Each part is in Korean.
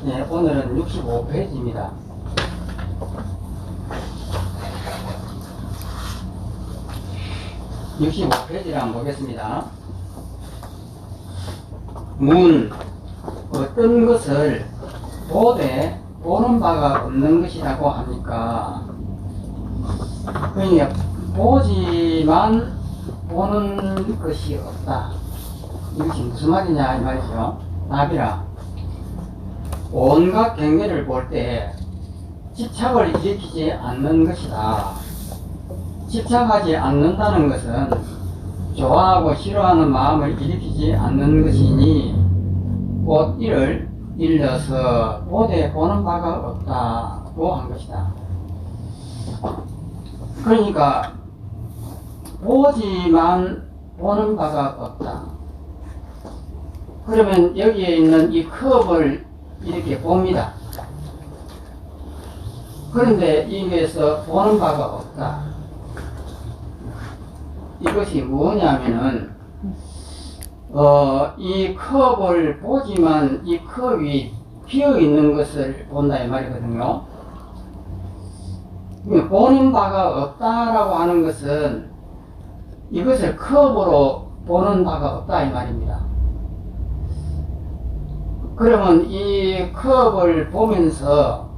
네, 오늘은 65페이지입니다. (65페이지를) 한번 보겠습니다. 문, 어떤 것을 보되 보는 바가 없는 것이라고 하니까, 그러니까 보지만 보는 것이 없다. 이것이 무슨 말이냐 이 말이죠. 답이라, 온갖 경계를 볼 때 집착을 일으키지 않는 것이다. 집착하지 않는다는 것은 좋아하고 싫어하는 마음을 일으키지 않는 것이니 곧 이를 일러서 보되 보는 바가 없다고 한 것이다. 그러니까 보지만 보는 바가 없다. 그러면 여기에 있는 이 컵을 이렇게 봅니다. 그런데 이게서 보는 바가 없다. 이것이 뭐냐면은 이 컵을 보지만 이 컵이 비어 있는 것을 본다 이 말이거든요. 보는 바가 없다라고 하는 것은 이것을 컵으로 보는 바가 없다 이 말입니다. 그러면 이 컵을 보면서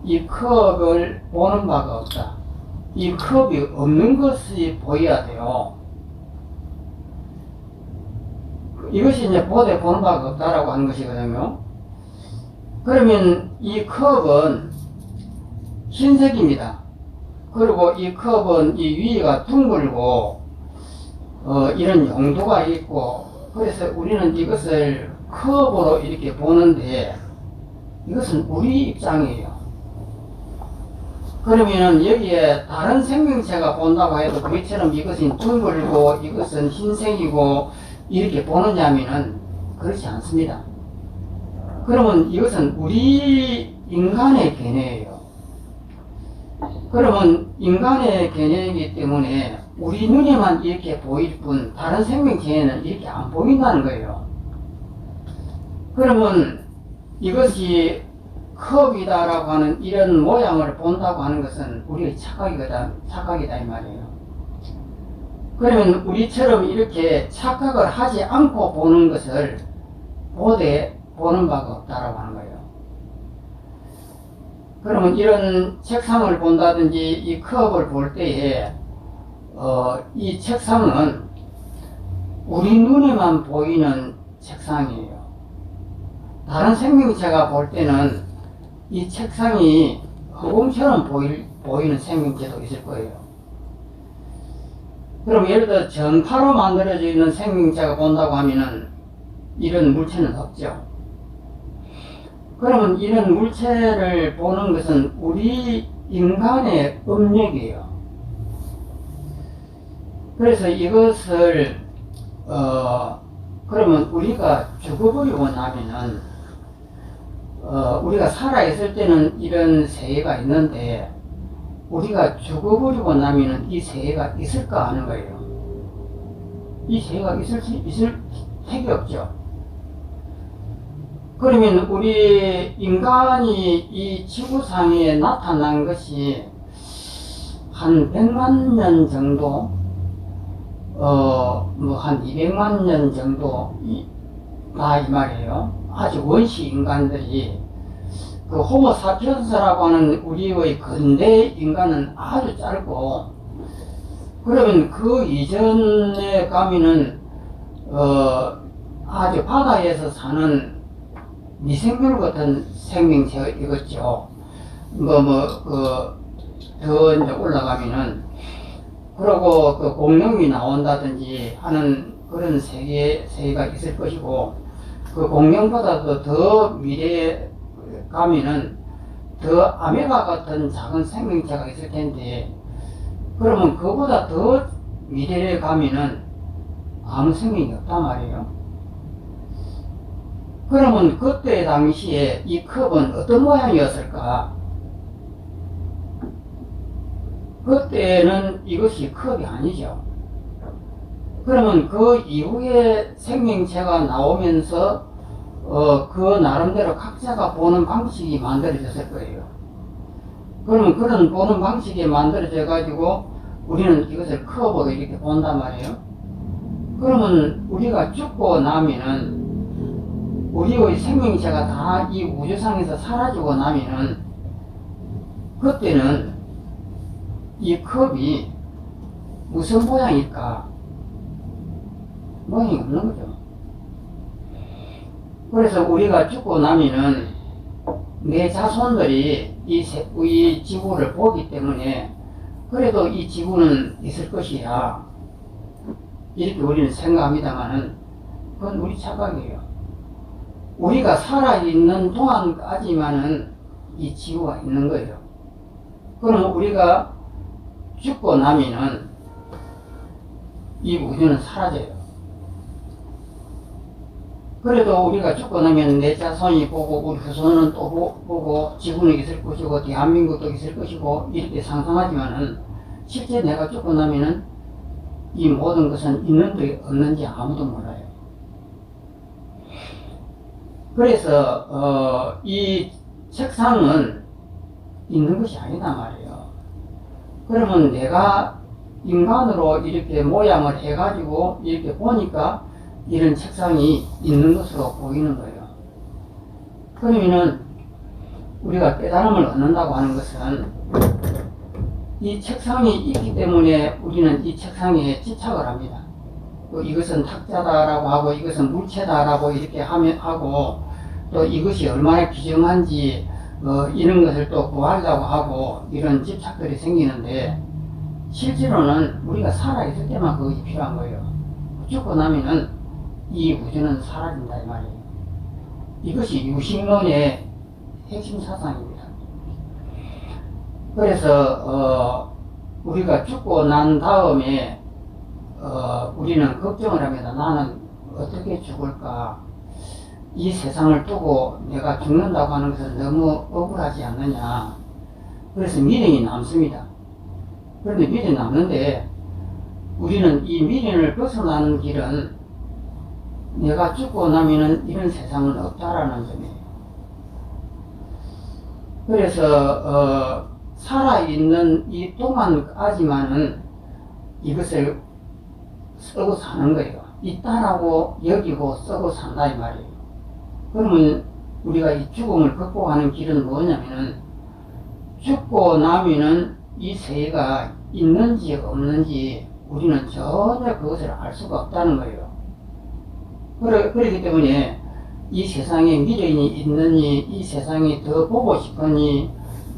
이 컵을 보는 바가 없다. 이 컵이 없는 것이 보여야 돼요. 이것이 이제 보되 보는 바가 없다라고 하는 것이거든요. 그러면 이 컵은 흰색입니다. 그리고 이 컵은 이 위가 둥글고 이런 용도가 있고, 그래서 우리는 이것을 컵으로 이렇게 보는데 이것은 우리 입장이에요. 그러면은 여기에 다른 생명체가 본다고 해도 우리처럼 이것은 둥글고 이것은 흰색이고 이렇게 보느냐면은 그렇지 않습니다. 그러면 이것은 우리 인간의 견해예요. 그러면 인간의 견해이기 때문에 우리 눈에만 이렇게 보일 뿐 다른 생명체에는 이렇게 안 보인다는 거예요. 그러면 이것이 컵이다라고 하는 이런 모양을 본다고 하는 것은 우리의 착각이다 이 말이에요. 그러면 우리처럼 이렇게 착각을 하지 않고 보는 것을 보되 보는 바가 없다라고 하는 거예요. 그러면 이런 책상을 본다든지 이 컵을 볼 때에 이 책상은 우리 눈에만 보이는 책상이에요. 다른 생명체가 볼 때는 이 책상이 허공처럼 보이는 생명체도 있을 거예요. 그럼 예를 들어 전파로 만들어져 있는 생명체가 본다고 하면은 이런 물체는 없죠. 그러면 이런 물체를 보는 것은 우리 인간의 음력이에요. 그래서 이것을 그러면 우리가 죽어버리고 나면은 우리가 살아있을 때는 이런 세계가 있는데 우리가 죽어버리고 나면은 이 세계가 있을까 하는 거예요. 이 세계가 있을 핵이 없죠. 그러면 우리 인간이 이 지구상에 나타난 것이 한 100만 년 정도, 한 200만 년 정도 다 이 말이에요. 아주 원시 인간들이 그 호모사피엔스라고 하는 우리의 근대 인간은 아주 짧고, 그러면 그 이전에 가면은 아주 바다에서 사는 미생물 같은 생명체이겠죠. 더 이제 올라가면은, 그러고 그 공룡이 나온다든지 하는 그런 세계가 있을 것이고, 그 공룡보다도 더 미래에 가면은 더 아메바 같은 작은 생명체가 있을 텐데, 그러면 그보다 더 미래에 가면은 아무 생명이 없단 말이에요. 그러면 그때 당시에 이 컵은 어떤 모양이었을까? 그때는 이것이 컵이 아니죠. 그러면 그 이후에 생명체가 나오면서 그 나름대로 각자가 보는 방식이 만들어졌을 거예요. 그러면 그런 보는 방식이 만들어져 가지고 우리는 이것을 컵으로 이렇게 본단 말이에요. 그러면 우리가 죽고 나면은 우리의 생명체가 다 이 우주상에서 사라지고 나면은 그때는 이 컵이 무슨 모양일까? 모양이 없는 거죠. 그래서 우리가 죽고 나면은 내 자손들이 이 지구를 보기 때문에 그래도 이 지구는 있을 것이야. 이렇게 우리는 생각합니다만은 그건 우리 착각이에요. 우리가 살아있는 동안까지만은 이 지구가 있는 거예요. 그러면 우리가 죽고 나면은 이 우주는 사라져요. 그래도 우리가 죽고 나면 내 자손이 보고 우리 후손은 또 보고 지구는 있을 것이고 대한민국도 있을 것이고 이렇게 상상하지만은 실제 내가 죽고 나면은 이 모든 것은 있는지 없는지 아무도 몰라요. 그래서 이 책상은 있는 것이 아니다 말이에요. 그러면 내가 인간으로 이렇게 모양을 해가지고 이렇게 보니까 이런 책상이 있는 것으로 보이는 거예요. 그러면은 우리가 깨달음을 얻는다고 하는 것은 이 책상이 있기 때문에 우리는 이 책상에 집착을 합니다. 이것은 탁자다라고 하고 이것은 물체다라고 이렇게 하고 또 이것이 얼마나 귀중한지 이런 것을 또 구하려고 하고 이런 집착들이 생기는데 실제로는 우리가 살아있을 때만 그것이 필요한 거예요. 죽고 나면은 이 우주는 사라진다 이 말이에요. 이것이 유식론의 핵심 사상입니다. 그래서 우리가 죽고 난 다음에 우리는 걱정을 합니다. 나는 어떻게 죽을까? 이 세상을 두고 내가 죽는다고 하는 것은 너무 억울하지 않느냐. 그래서 미련이 남습니다. 그런데 미련이 남는데 우리는 이 미련을 벗어나는 길은 내가 죽고 나면은 이런 세상은 없다라는 점이에요. 그래서 살아있는 이 동안까지만은 이것을 쓰고 사는 거예요. 있다라고 여기고 쓰고 산다 이 말이에요. 그러면 우리가 이 죽음을 극복하는 길은 뭐냐면은 죽고 나면은 이 세계가 있는지 없는지 우리는 전혀 그것을 알 수가 없다는 거예요. 그렇기 때문에 이 세상에 미련이 있느니 이 세상이 더 보고 싶으니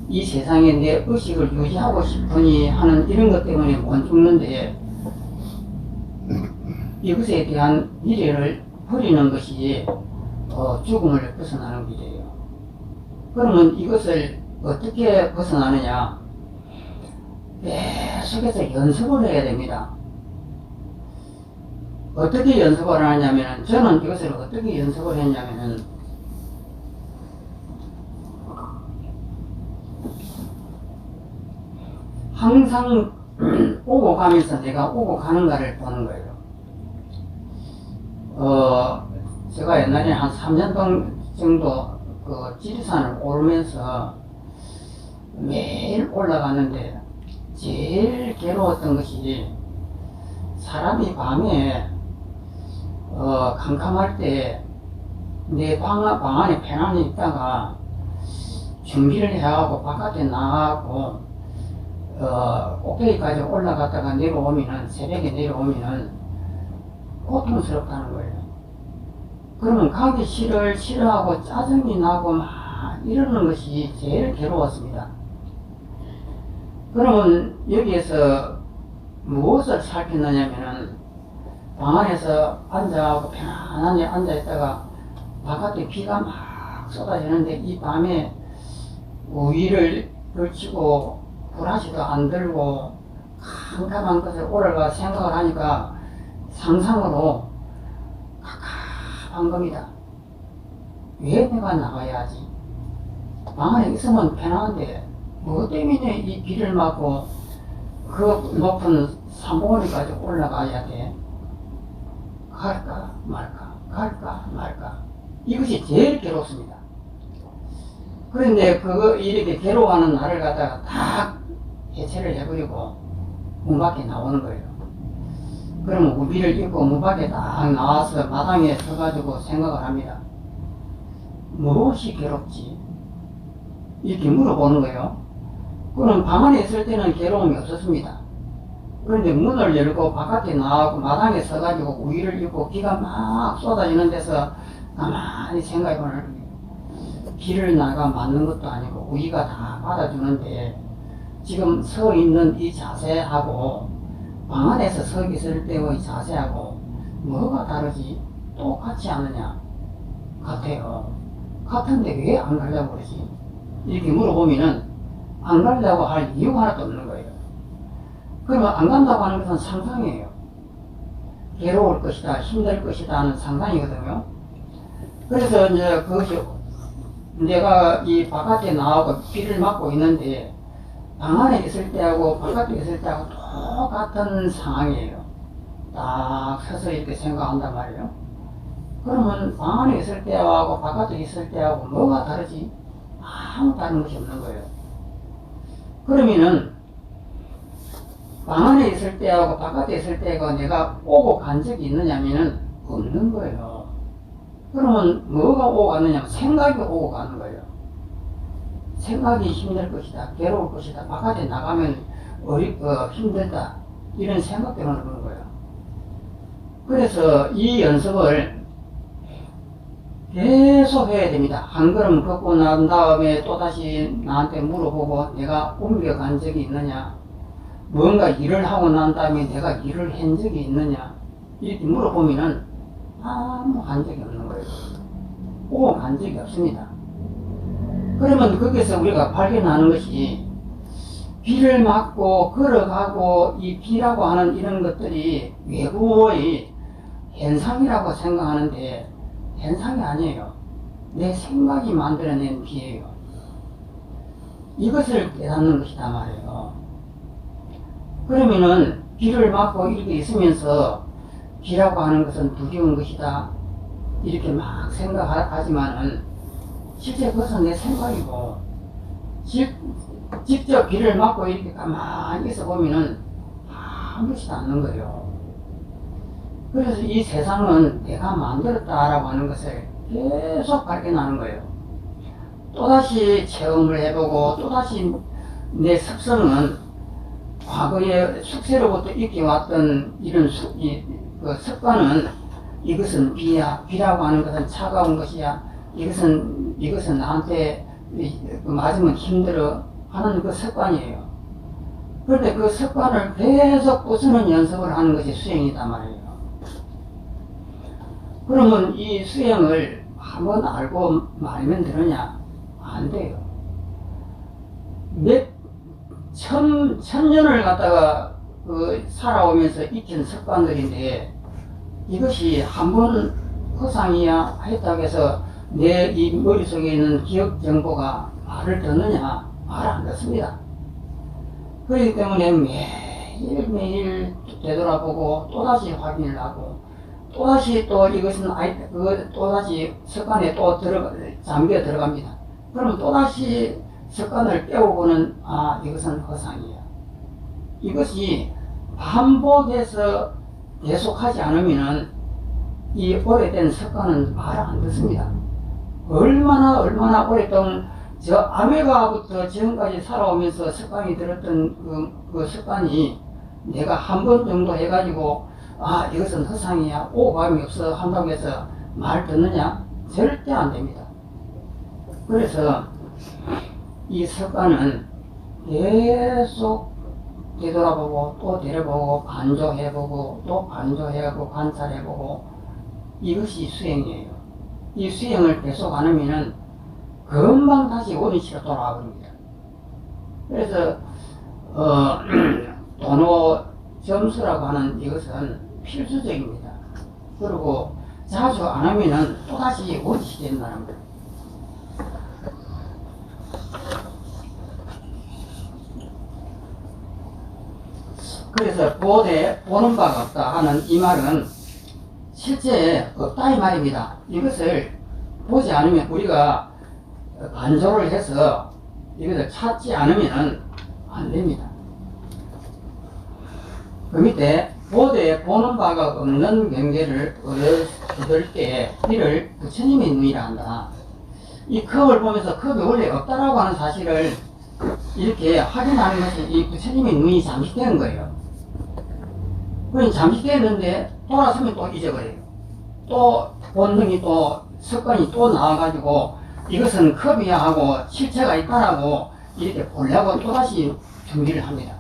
이 세상에 내 의식을 유지하고 싶으니 하는 이런 것 때문에 못 죽는데 이것에 대한 미련을 버리는 것이 죽음을 벗어나는 길이에요. 그러면 이것을 어떻게 벗어나느냐? 계속해서 연습을 해야 됩니다. 어떻게 연습을 하냐면은 저는 이것을 어떻게 연습을 했냐면은 항상 오고 가면서 내가 오고 가는가를 보는 거예요. 제가 옛날에 한 3년 정도 그 지리산을 오르면서 매일 올라갔는데 제일 괴로웠던 것이 사람이 밤에 캄캄할 때 내 방 안에 편안히 있다가 준비를 해가고 바깥에 나가고 꼭대기까지 올라갔다가 내려오면은 새벽에 내려오면은 고통스럽다는 거예요. 그러면 가기 싫어하고 짜증이 나고 막 이러는 것이 제일 괴로웠습니다. 그러면 여기에서 무엇을 살폈느냐면은 방 안에서 앉아가고 편안하게 앉아있다가 바깥에 비가 막 쏟아지는데 이 밤에 우위를 걸치고 브라시도 안 들고 캄캄한 것을 올라가 생각을 하니까 상상으로 한 겁니다. 왜 내가 나가야지? 방 안에 있으면 편한데 뭐 때문에 이 비를 맞고 그 높은 산봉우리까지 올라가야 돼? 갈까 말까 갈까 말까 이것이 제일 괴롭습니다. 그런데 이렇게 괴로워하는 나를 갖다가 딱 해체를 해버리고 문 밖에 나오는 거예요. 그러면 우비를 입고 문 밖에 딱 나와서 마당에 서가지고 생각을 합니다. 무엇이 괴롭지? 이렇게 물어보는 거예요. 그럼 방 안에 있을 때는 괴로움이 없었습니다. 그런데 문을 열고 바깥에 나가고 마당에 서가지고 우비를 입고 비가 막 쏟아지는 데서 가만히 생각해 보는 거예요. 비를 나가 맞는 것도 아니고 우위가 다 받아주는데 지금 서 있는 이 자세하고 방 안에서 서 있을 때의 자세하고 뭐가 다르지? 똑같지 않느냐? 같아요. 같은데 왜 안 가려고 그러지? 이렇게 물어보면은 안 가려고 할 이유가 하나도 없는 거예요. 그러면 안 간다고 하는 것은 상상이에요. 괴로울 것이다, 힘들 것이다 하는 상상이거든요. 그래서 이제 그것이 내가 이 바깥에 나오고 비를 맞고 있는데 방 안에 있을 때하고 바깥에 있을 때하고 똑같은 상황이에요. 딱 서서 이렇게 생각한단 말이에요. 그러면 방 안에 있을 때하고 바깥에 있을 때하고 뭐가 다르지? 아무 다른 것이 없는 거예요. 그러면은 방 안에 있을 때하고 바깥에 있을 때가 내가 오고 간 적이 있느냐면은 없는 거예요. 그러면 뭐가 오고 가느냐면 생각이 오고 가는 거예요. 생각이 힘들 것이다, 괴로울 것이다, 바깥에 나가면 힘들다, 이런 생각 때문에 그런 거예요. 그래서 이 연습을 계속 해야 됩니다. 한 걸음 걷고 난 다음에 또다시 나한테 물어보고 내가 옮겨간 적이 있느냐, 뭔가 일을 하고 난 다음에 내가 일을 한 적이 있느냐, 이렇게 물어보면은 아무 한 적이 없는 거예요. 오고 간 적이 없습니다. 그러면 거기서 우리가 발견하는 것이 비를 맞고 걸어가고 이 비라고 하는 이런 것들이 외부의 현상이라고 생각하는데 현상이 아니에요. 내 생각이 만들어낸 비예요. 이것을 깨닫는 것이다 말이에요. 그러면은 비를 맞고 이렇게 있으면서 비라고 하는 것은 두려운 것이다, 이렇게 막 생각하지만은 실제 그것은 내 생각이고 직접 비를 맞고 이렇게 가만히 있어 보면은 아무렇지도 않는 거예요. 그래서 이 세상은 내가 만들었다라고 하는 것을 계속 발견하는 거예요. 또다시 체험을 해보고 또다시 내 습성은 과거에 숙세로부터 익혀왔던 이런 그 습관은 이것은 비야, 비라고 하는 것은 차가운 것이야, 이것은 나한테 맞으면 힘들어 하는 그 습관이에요. 그런데 그 습관을 계속 부수는 연습을 하는 것이 수행이단 말이에요. 그러면 이 수행을 한번 알고 말면 되느냐? 안 돼요. 천년을 갖다가 살아오면서 익힌 습관들인데 이것이 한번 허상이야 했다고 해서 내 이 머릿속에 있는 기억 정보가 말을 듣느냐? 말 안 듣습니다. 그렇기 때문에 매일매일 되돌아보고 또다시 확인을 하고 또다시 또 이것은 또다시 습관에 또 잠겨 들어갑니다. 그러면 또다시 습관을 깨우고는 이것은 허상이야. 이것이 반복해서 계속하지 않으면은 이 오래된 습관은 말 안 듣습니다. 얼마나 오랫동안 저 아메바부터 지금까지 살아오면서 습관이 들었던 그 습관이 내가 한 번 정도 해가지고 이것은 허상이야, 오감이 없어 한다고 해서 말 듣느냐? 절대 안 됩니다. 그래서 이 습관은 계속 되돌아보고 또 되려보고 반조해보고 또 반조해보고 관찰해보고 이것이 수행이에요. 이 수행을 계속 안 하면은 금방 다시 원위치로 돌아와 버립니다. 그래서 도노 점수라고 하는 이것은 필수적입니다. 그리고 자주 안 하면은 또다시 원위치 된다는 거예요. 그래서 보는 바가 없다 하는 이 말은 실제 없다 이 말입니다. 이것을 보지 않으면 우리가 반조를 해서 이것을 찾지 않으면 안 됩니다. 그 밑에 보되 보는 바가 없는 경계를 얻을 때 이를 부처님의 눈이라 한다. 이 컵을 보면서 컵이 원래 없다라고 하는 사실을 이렇게 확인하는 것이 이 부처님의 눈이 잠식되는 거예요. 그럼 잠식되는데 돌아서면 또 잊어버려요. 또 본능이 또 습관이 또 나와가지고 이것은 컵이야 하고 실체가 있다라고 이렇게 보려고 또다시 준비를 합니다.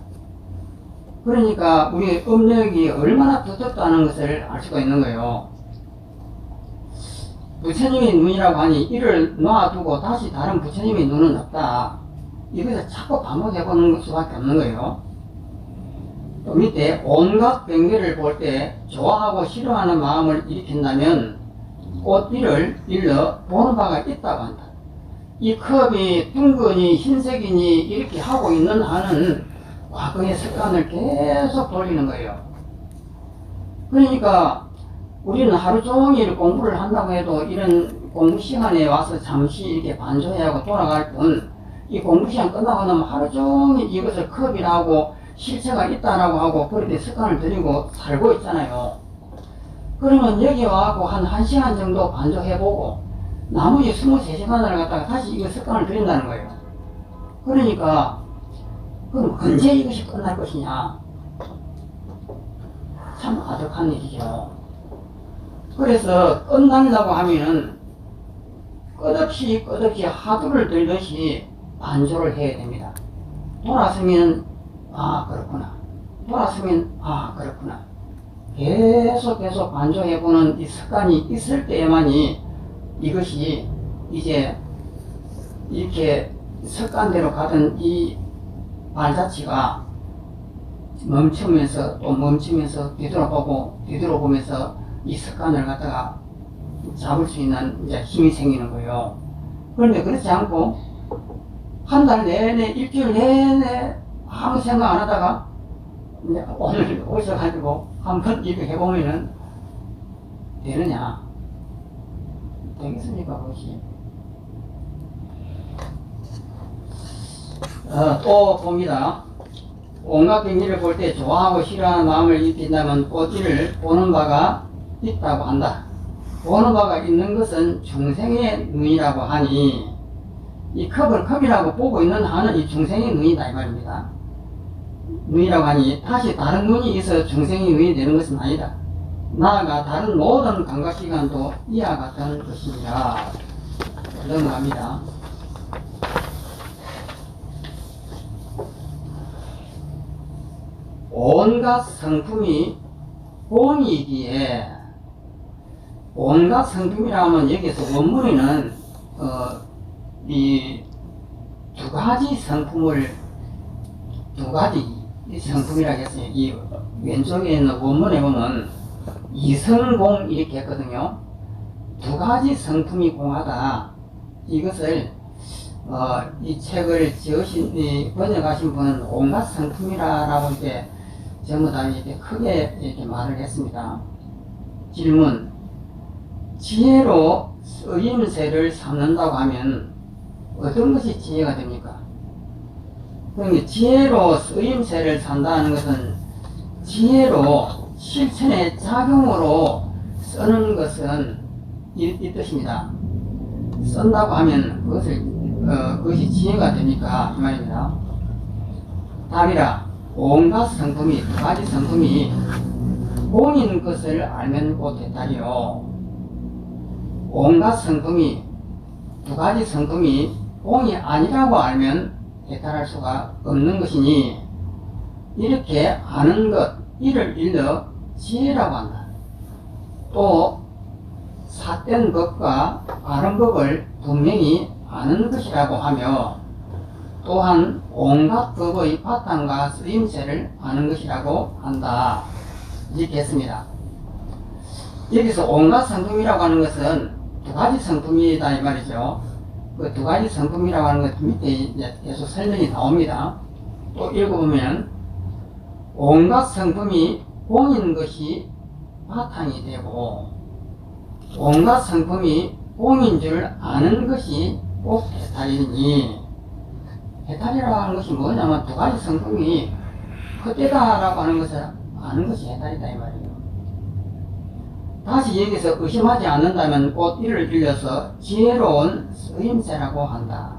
그러니까 우리 업력이 얼마나 두텁다는 것을 알 수가 있는 거예요. 부처님의 눈이라고 하니 이를 놔두고 다시 다른 부처님의 눈은 없다. 이것을 자꾸 반복해보는 수밖에 없는 거예요. 또 밑에 온갖 경계를 볼 때 좋아하고 싫어하는 마음을 일으킨다면 꽃 이를 일러 보는 바가 있다고 한다. 이 컵이 둥근이 흰색이니 이렇게 하고 있는 한은 과거의 습관을 계속 돌리는 거예요. 그러니까 우리는 하루 종일 공부를 한다고 해도 이런 공부 시간에 와서 잠시 이렇게 반조회하고 돌아갈 뿐, 이 공부 시간 끝나고 나면 하루 종일 이것을 컵이라고 실체가 있다라고 하고 그렇게 습관을 들이고 살고 있잖아요. 그러면 여기 와서 한 1시간 정도 반조해보고 나머지 23시간을 갖다가 다시 이거 습관을 들인다는 거예요. 그러니까 그럼 언제 이것이 끝날 것이냐? 참 아득한 일이죠. 그래서 끝난다고 하면은 끝없이 하두를 들듯이 반조를 해야 됩니다. 돌아서면 아 그렇구나, 돌아서면 아 그렇구나, 계속 반조해보는 이 습관이 있을 때에만이 이것이 이제 이렇게 습관대로 가던 이 발자취가 멈추면서 또 멈추면서 뒤돌아보면서 이 습관을 갖다가 잡을 수 있는 이제 힘이 생기는 거예요. 그런데 그렇지 않고 한 달 내내 일주일 내내 아무 생각 안 하다가 이제 오늘 오셔가지고 한번 이렇게 해보면은 되느냐? 되겠습니까, 그것이? 또 봅니다. 온갖 경기를 볼 때 좋아하고 싫어하는 마음을 일으킨다면 꽃이를 보는 바가 있다고 한다. 보는 바가 있는 것은 중생의 눈이라고 하니 이 컵을 컵이라고 보고 있는 한은 이 중생의 눈이다 이 말입니다. 눈이라고 하니 다시 다른 눈이 있어 중생의 눈이 되는 것은 아니다. 나아가 다른 모든 감각기관도 이와 같은 것이니라. 넘어갑니다. 온갖 성품이 본이기에, 온갖 성품이라면 여기서 원문에는 이 두 가지 성품을 두 가지 성품이라고 했어요. 이 왼쪽에 있는 원문에 보면 이성공 이렇게 했거든요. 두 가지 성품이 공하다. 이것을 이 책을 지으신 번역하신 분은 온갖 성품이라고 이제 전부 다 이렇게 크게 이렇게 말을 했습니다. 질문: 지혜로 쓰임새를 삼는다고 하면 어떤 것이 지혜가 됩니까? 그러니까 지혜로 쓰임새를 산다는 것은 지혜로 실천의 작용으로 쓰는 것은 이 뜻입니다. 쓴다고 하면 그것이 지혜가 됩니까? 이 말입니다. 답이라. 온갖 성품이, 두 가지 성품이 공인 것을 알면 곧 대탈이요. 온갖 성품이, 두 가지 성품이 공이 아니라고 알면 대탈할 수가 없는 것이니 이렇게 아는 것, 이를 일러 지혜라고 한다. 또 삿된 법과 바른 법을 분명히 아는 것이라고 하며 또한 온갖 법의 바탕과 쓰임새를 아는 것이라고 한다. 이렇게 했습니다. 여기서 온갖 성품이라고 하는 것은 두 가지 성품이다 이 말이죠. 그 두 가지 성품이라고 하는 것 밑에 이제 계속 설명이 나옵니다. 또 읽어보면 온갖 성품이 공인 것이 바탕이 되고 온갖 성품이 공인 줄 아는 것이 꼭 해탈이니, 해탈이라고 하는 것이 뭐냐면 두 가지 성품이 헛되다라고 하는 것을 아는 것이 해탈이다 이 말이에요. 다시 여기서 의심하지 않는다면 곧 이를 빌려서 지혜로운 쓰임새라고 한다.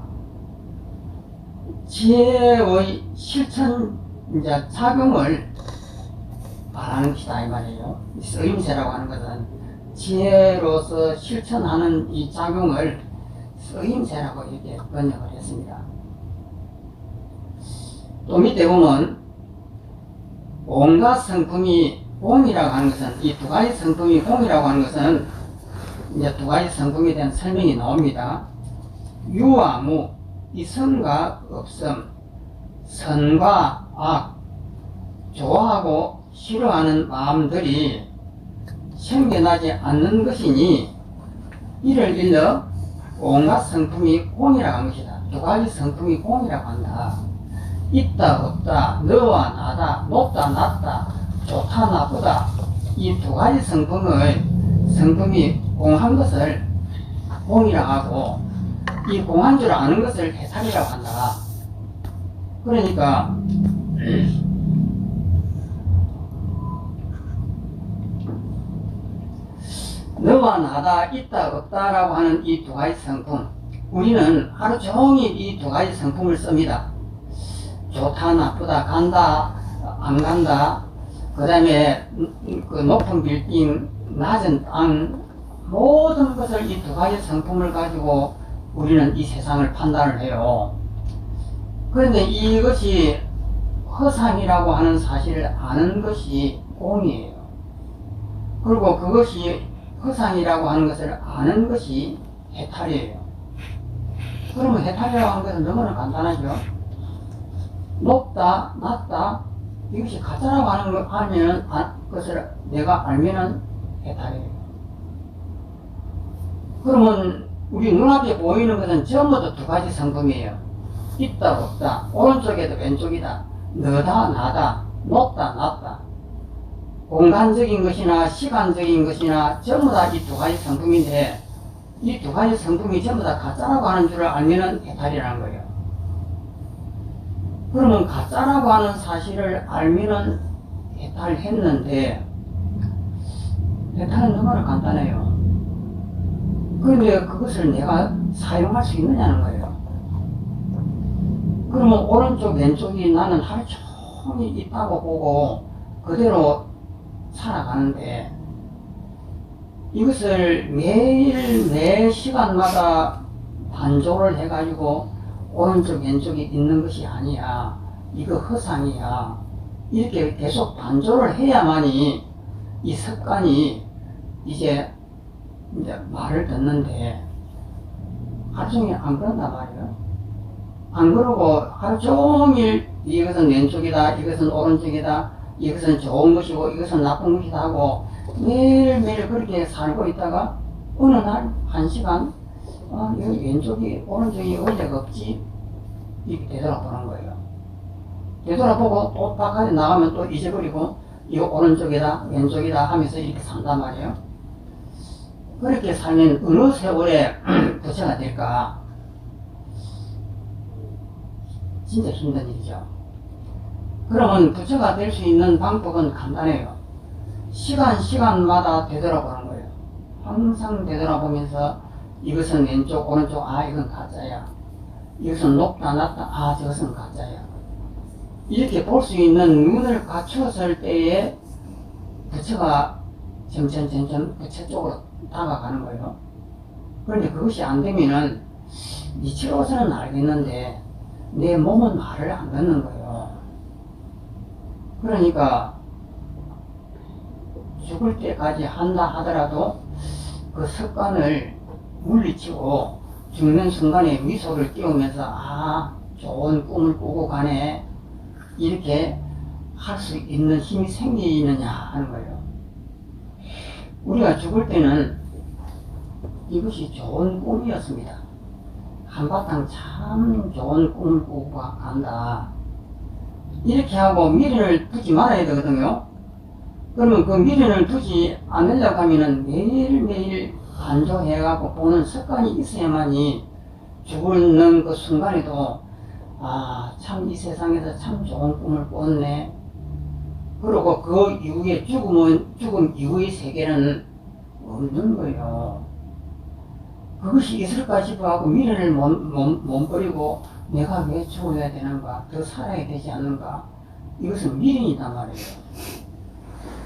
지혜의 실천 작용을 말하는 것이다 이 말이에요. 쓰임새라고 하는 것은 지혜로서 실천하는 이 작용을 쓰임새라고 이렇게 번역을 했습니다. 또 밑에 보면 온갖 성품이 공이라고 하는 것은, 이 두 가지 성품이 공이라고 하는 것은 이제 두 가지 성품에 대한 설명이 나옵니다. 유와 무, 이 선과 없음, 선과 악, 좋아하고 싫어하는 마음들이 생겨나지 않는 것이니 이를 일러 온갖 성품이 공이라고 한 것이다. 두 가지 성품이 공이라고 한다. 있다 없다, 너와 나다, 높다 낮다, 좋다 나쁘다, 이 두 가지 성품이 공한 것을 공이라고 하고, 이 공한 줄 아는 것을 해탈이라고 한다. 그러니까 너와 나다, 있다 없다라고 하는 이 두 가지 성품, 우리는 하루 종일 이 두 가지 성품을 씁니다. 좋다 나쁘다, 간다 안 간다, 그 다음에 그 높은 빌딩 낮은 땅, 모든 것을 이 두 가지 성품을 가지고 우리는 이 세상을 판단을 해요. 그런데 이것이 허상이라고 하는 사실을 아는 것이 공이에요. 그리고 그것이 허상이라고 하는 것을 아는 것이 해탈이에요. 그러면 해탈이라고 하는 것은 너무나 간단하죠. 높다, 낮다, 이것이 가짜라고 하는 것을 내가 알면은 해탈이에요. 그러면 우리 눈앞에 보이는 것은 전부 다 두 가지 성품이에요. 있다, 없다, 오른쪽에도 왼쪽이다, 너다, 나다, 높다, 낮다. 공간적인 것이나 시간적인 것이나 전부 다 이 두 가지 성품인데, 이 두 가지 성품이 전부 다 가짜라고 하는 줄을 알면은 해탈이라는 거예요. 그러면 가짜라고 하는 사실을 알면은 해탈했는데, 해탈은 너무나 간단해요. 그런데 그것을 내가 사용할 수 있느냐는 거예요. 그러면 오른쪽 왼쪽이 나는 하루 종일 있다고 보고 그대로 살아가는데, 이것을 매일 매 시간마다 반조를 해가지고 오른쪽 왼쪽이 있는 것이 아니야, 이거 허상이야, 이렇게 계속 반조를 해야만이 이 습관이 이제 말을 듣는데, 하루 종일 안 그런단 말이에요. 안 그러고 하루 종일 이것은 왼쪽이다, 이것은 오른쪽이다, 이것은 좋은 것이고 이것은 나쁜 것이다 하고 매일매일 그렇게 살고 있다가 어느 날 한 시간 여기 왼쪽이 오른쪽이 원래가 없지, 이렇게 되돌아보는 거예요. 되돌아보고 또 바깥에 나가면 또 잊어버리고 이거 오른쪽이다 왼쪽이다 하면서 이렇게 산단 말이에요. 그렇게 살면 어느 세월에 부처가 될까? 진짜 힘든 일이죠. 그러면 부처가 될 수 있는 방법은 간단해요. 시간마다 되돌아보는 거예요. 항상 되돌아보면서 이것은 왼쪽 오른쪽, 아 이건 가짜야, 이것은 높다 낮다, 아 저것은 가짜야, 이렇게 볼 수 있는 눈을 갖추었을 때에 부처가 점점 부처 쪽으로 다가가는 거예요. 그런데 그것이 안 되면은 이치로서는 알겠는데 내 몸은 말을 안 듣는 거예요. 그러니까 죽을 때까지 한다 하더라도 그 습관을 물리치고 죽는 순간에 미소를 띄우면서 아 좋은 꿈을 꾸고 가네, 이렇게 할 수 있는 힘이 생기느냐 하는 거예요. 우리가 죽을 때는 이것이 좋은 꿈이었습니다. 한바탕 참 좋은 꿈을 꾸고 간다, 이렇게 하고 미련을 두지 말아야 되거든요. 그러면 그 미련을 두지 않으려고 하면은 매일매일 관조해갖고 보는 습관이 있어야만이 죽는 그 순간에도 아, 참 이 세상에서 참 좋은 꿈을 꿨네. 그리고 그 이후에 죽음 이후의 세계는 없는 거예요. 그것이 있을까 싶어 하고 미련을 못 버리고 내가 왜 죽어야 되는가, 더 살아야 되지 않는가, 이것은 미련이단 말이에요.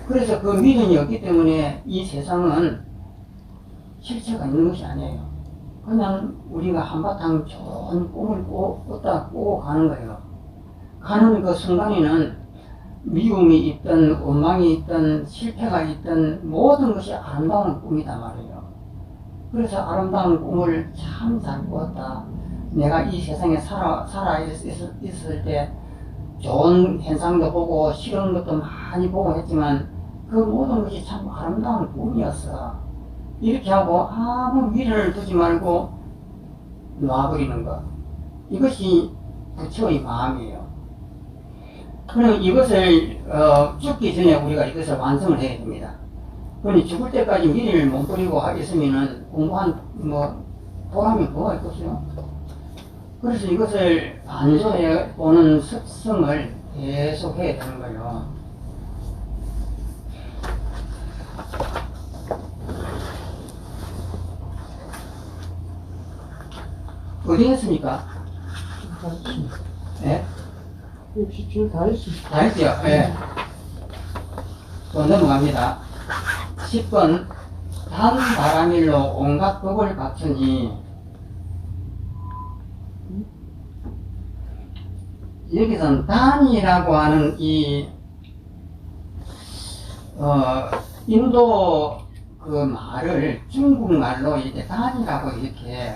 그래서 그 미련이 없기 때문에 이 세상은 실체가 있는 것이 아니에요. 그냥 우리가 한바탕 좋은 꿈을 꾸고 가는 거예요. 가는 그 순간에는 미움이 있든 원망이 있든 실패가 있든 모든 것이 아름다운 꿈이단 말이에요. 그래서 아름다운 꿈을 참 잘 꾸었다. 내가 이 세상에 살아 있을 때 좋은 현상도 보고 싫은 것도 많이 보고 했지만 그 모든 것이 참 아름다운 꿈이었어. 이렇게 하고 아무 미련을 두지 말고 놔버리는 것. 이것이 부처의 마음이에요. 그럼 이것을 죽기 전에 우리가 이것을 완성을 해야 됩니다. 그러니 죽을 때까지 미련을 못 버리고 있으면은 공부한 보람이 뭐가 있겠어요? 그래서 이것을 반조해 보는 습성을 계속 해야 되는 거예요. 어디 했습니까? 네? 역시 다 했습니다. 다 했죠? 네. 또 넘어갑니다. 10번 단 바라밀로 온갖 법을 갖추니, 여기서는 단이라고 하는 이 인도 그 말을 중국말로 이렇게 단이라고 이렇게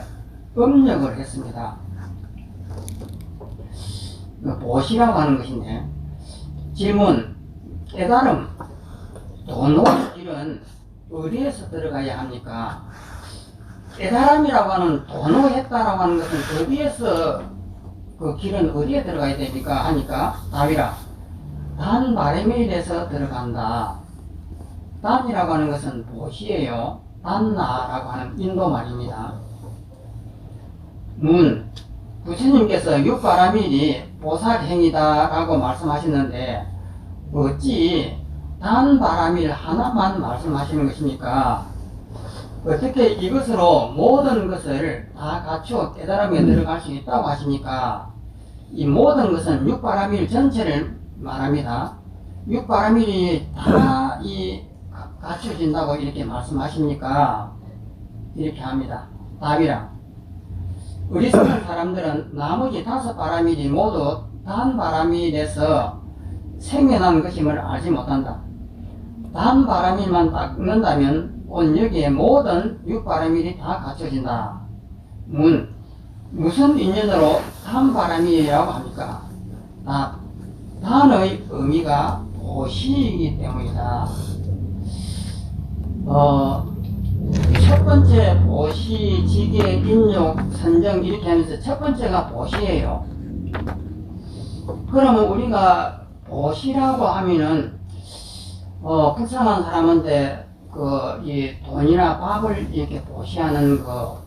음력을 했습니다. 보시라고 하는 것인데, 질문, 깨달음, 도노의 길은 어디에서 들어가야 합니까? 깨달음이라고 하는 도노했다라고 하는 것은 어디에서 그 길은 어디에 들어가야 됩니까? 하니까 답이라 단바레밀에서 들어간다. 단이라고 하는 것은 보시예요. 단나라고 하는 인도 말입니다. 문, 부처님께서 육바라밀이 보살행위다라고 말씀하셨는데 어찌 단바라밀 하나만 말씀하시는 것입니까? 어떻게 이것으로 모든 것을 다 갖추어 깨달음에 들어갈 수 있다고 하십니까? 이 모든 것은 육바라밀 전체를 말합니다. 육바라밀이 다 갖춰진다고 이렇게 말씀하십니까? 이렇게 합니다. 답이라 어리석은 사람들은 나머지 5바라밀이 모두 단바라밀에서 생겨난 것임을 알지 못한다. 단바라밀만 닦는다면 온 여기에 모든 6바라밀이 다 갖춰진다. 무슨 인연으로 단바라밀이라고 합니까? 단의 의미가 보시이기 때문이다. 첫 번째 보시, 지계, 인욕, 선정 이렇게 하면서 첫 번째가 보시예요. 그러면 우리가 보시라고 하면은 불쌍한 사람한테 이 돈이나 밥을 이렇게 보시하는 거,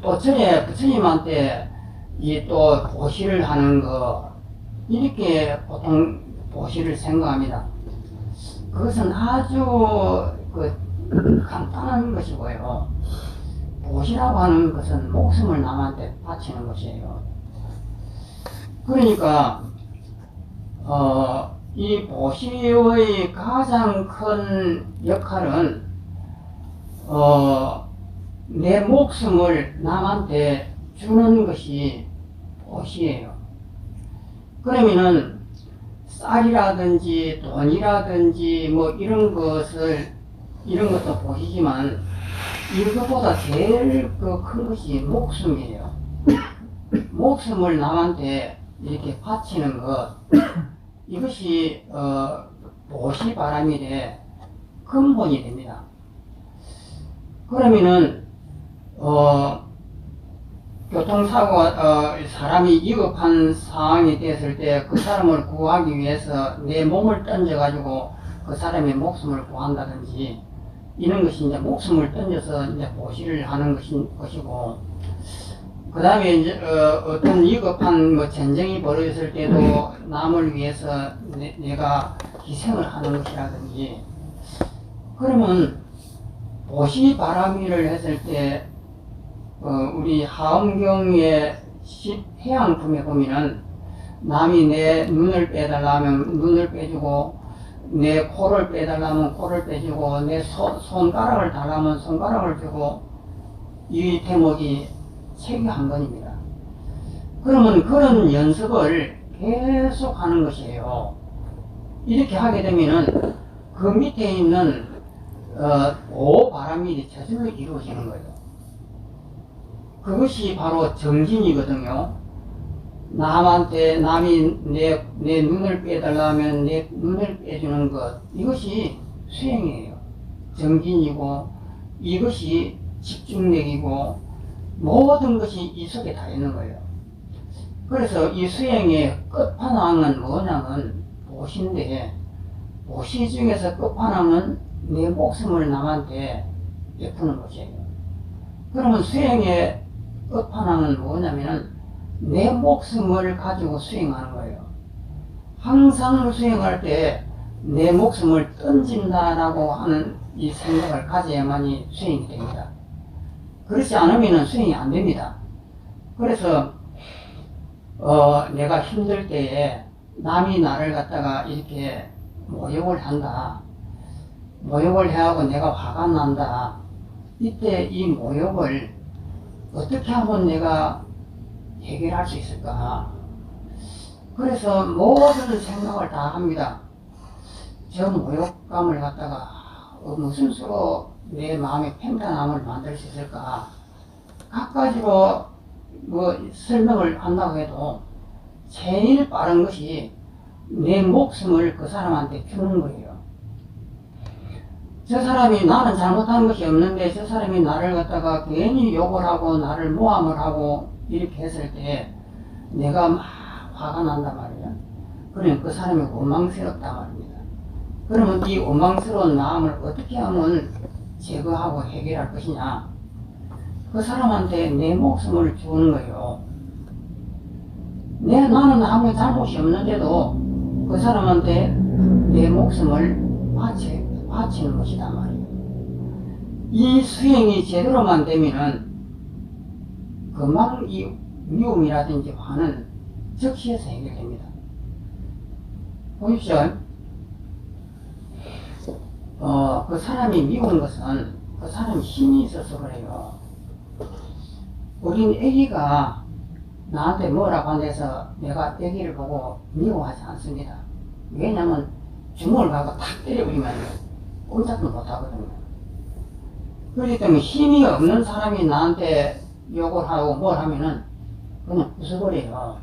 또 전에 부처님한테 또 보시를 하는 거, 이렇게 보통 보시를 생각합니다. 그것은 아주 간단한 것이고요. 보시라고 하는 것은 목숨을 남한테 바치는 것이에요. 그러니까 이 보시의 가장 큰 역할은 내 목숨을 남한테 주는 것이 보시예요. 그러면은 쌀이라든지 돈이라든지 이런 것도 보시지만 이것보다 제일 큰 것이 목숨이에요. 목숨을 남한테 이렇게 바치는 것, 이것이 보시바라밀의 근본이 됩니다. 그러면은 교통사고가 사람이 위급한 상황이 됐을 때 그 사람을 구하기 위해서 내 몸을 던져가지고 그 사람의 목숨을 구한다든지, 이런 것이 이제 목숨을 던져서 이제 보시를 하는 것이고, 그 다음에 이제 어떤 위급한 뭐 전쟁이 벌어졌을 때도 남을 위해서 내가 희생을 하는 것이라든지, 그러면 보시 바라미를 했을 때 우리 하엄경의 해양품에 보면은 남이 내 눈을 빼달라면 눈을 빼주고, 내 코를 빼달라면 코를 빼주고, 내 손가락을 달라면 손가락을 주고, 이 대목이 책이 한 권입니다. 그러면 그런 연습을 계속 하는 것이에요. 이렇게 하게 되면은 그 밑에 있는 보바람이 저절로 이루어지는 거예요. 그것이 바로 정진이거든요. 남이 내 눈을 빼달라면 내 눈을 빼주는 것, 이것이 수행이에요. 정진이고, 이것이 집중력이고, 모든 것이 이 속에 다 있는 거예요. 그래서 이 수행의 끝판왕은 뭐냐면 보시인데, 보시 중에서 끝판왕은 내 목숨을 남한테 베푸는 것이에요. 그러면 수행의 끝판왕은 뭐냐면은 내 목숨을 가지고 수행하는 거예요. 항상 수행할 때 내 목숨을 던진다라고 하는 이 생각을 가져야만이 수행이 됩니다. 그렇지 않으면 수행이 안 됩니다. 그래서 내가 힘들 때에 남이 나를 갖다가 이렇게 모욕을 한다, 모욕을 해하고 내가 화가 난다, 이때 이 모욕을 어떻게 하면 내가 해결할 수 있을까? 그래서 모든 생각을 다 합니다. 저 모욕감을 갖다가 무슨 수로 내 마음에 평탄함을 만들 수 있을까? 갖가지로 뭐 설명을 한다고 해도 제일 빠른 것이 내 목숨을 그 사람한테 주는 거예요. 저 사람이 나는 잘못한 것이 없는데 저 사람이 나를 갖다가 괜히 욕을 하고 나를 모함을 하고 이렇게 했을 때 내가 막 화가 난단 말이야. 그러면 그 사람이 원망스럽단 말입니다. 그러면 이 원망스러운 마음을 어떻게 하면 제거하고 해결할 것이냐? 그 사람한테 내 목숨을 주는 거예요. 나는 아무 잘못이 없는데도 그 사람한테 내 목숨을 바치는 것이다 말이에요. 이 수행이 제대로만 되면은 금방 이 미움이라든지 화는 즉시에서 해결됩니다. 보십시오. 그 사람이 미운 것은 그 사람이 힘이 있어서 그래요. 우린 애기가 나한테 뭐라고 한데서 내가 애기를 보고 미워하지 않습니다. 왜냐면 주먹을 가고 탁 때려버리면 꼼짝도 못하거든요. 그렇기 때문에 힘이 없는 사람이 나한테 욕을 하고 뭘 하면은 그냥 부숴버려요.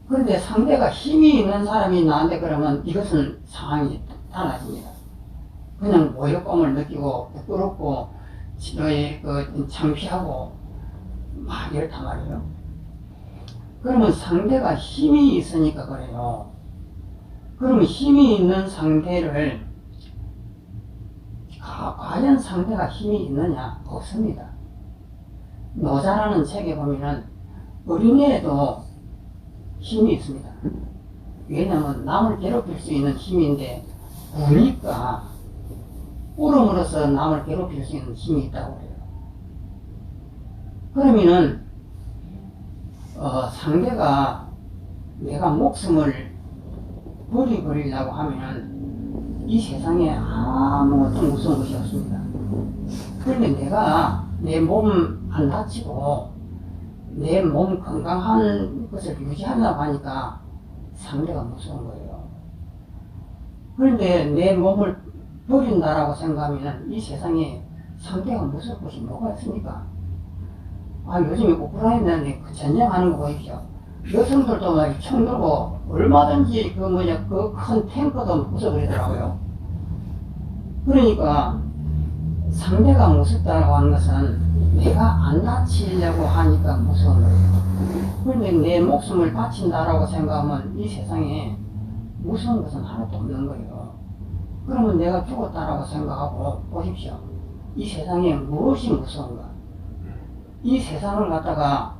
그런데 상대가 힘이 있는 사람이 나한테 그러면 이것은 상황이 달라집니다. 그냥 모욕감을 느끼고 부끄럽고 창피하고 막 이렇단 말이에요. 그러면 상대가 힘이 있으니까 그래요. 그러면 힘이 있는 상대를 과연 상대가 힘이 있느냐? 없습니다. 노자라는 책에 보면은 어린애에도 힘이 있습니다. 왜냐하면 남을 괴롭힐 수 있는 힘인데 우니까 울음으로써 남을 괴롭힐 수 있는 힘이 있다고 해요. 그러면은 상대가 내가 목숨을 버리려고 하면은 이 세상에 아무것도 무서운 것이 없습니다. 그런데 내가 내 몸 안 다치고 내 몸 건강한 것을 유지하려고 하니까 상대가 무서운 거예요. 그런데 내 몸을 버린다라고 생각하면 이 세상에 상대가 무서울 것이 뭐가 있습니까? 요즘에 우크라이나에 그 전쟁하는 거 보십시오. 여성들도 막 총 들고 얼마든지 그 큰 탱크도 부숴버리더라고요. 그러니까 상대가 무섭다고 하는 것은 내가 안 다치려고 하니까 무서운 거예요. 그런데 내 목숨을 바친다라고 생각하면 이 세상에 무서운 것은 하나도 없는 거예요. 그러면 내가 죽었다라고 생각하고 보십시오. 이 세상에 무엇이 무서운가? 이 세상을 갖다가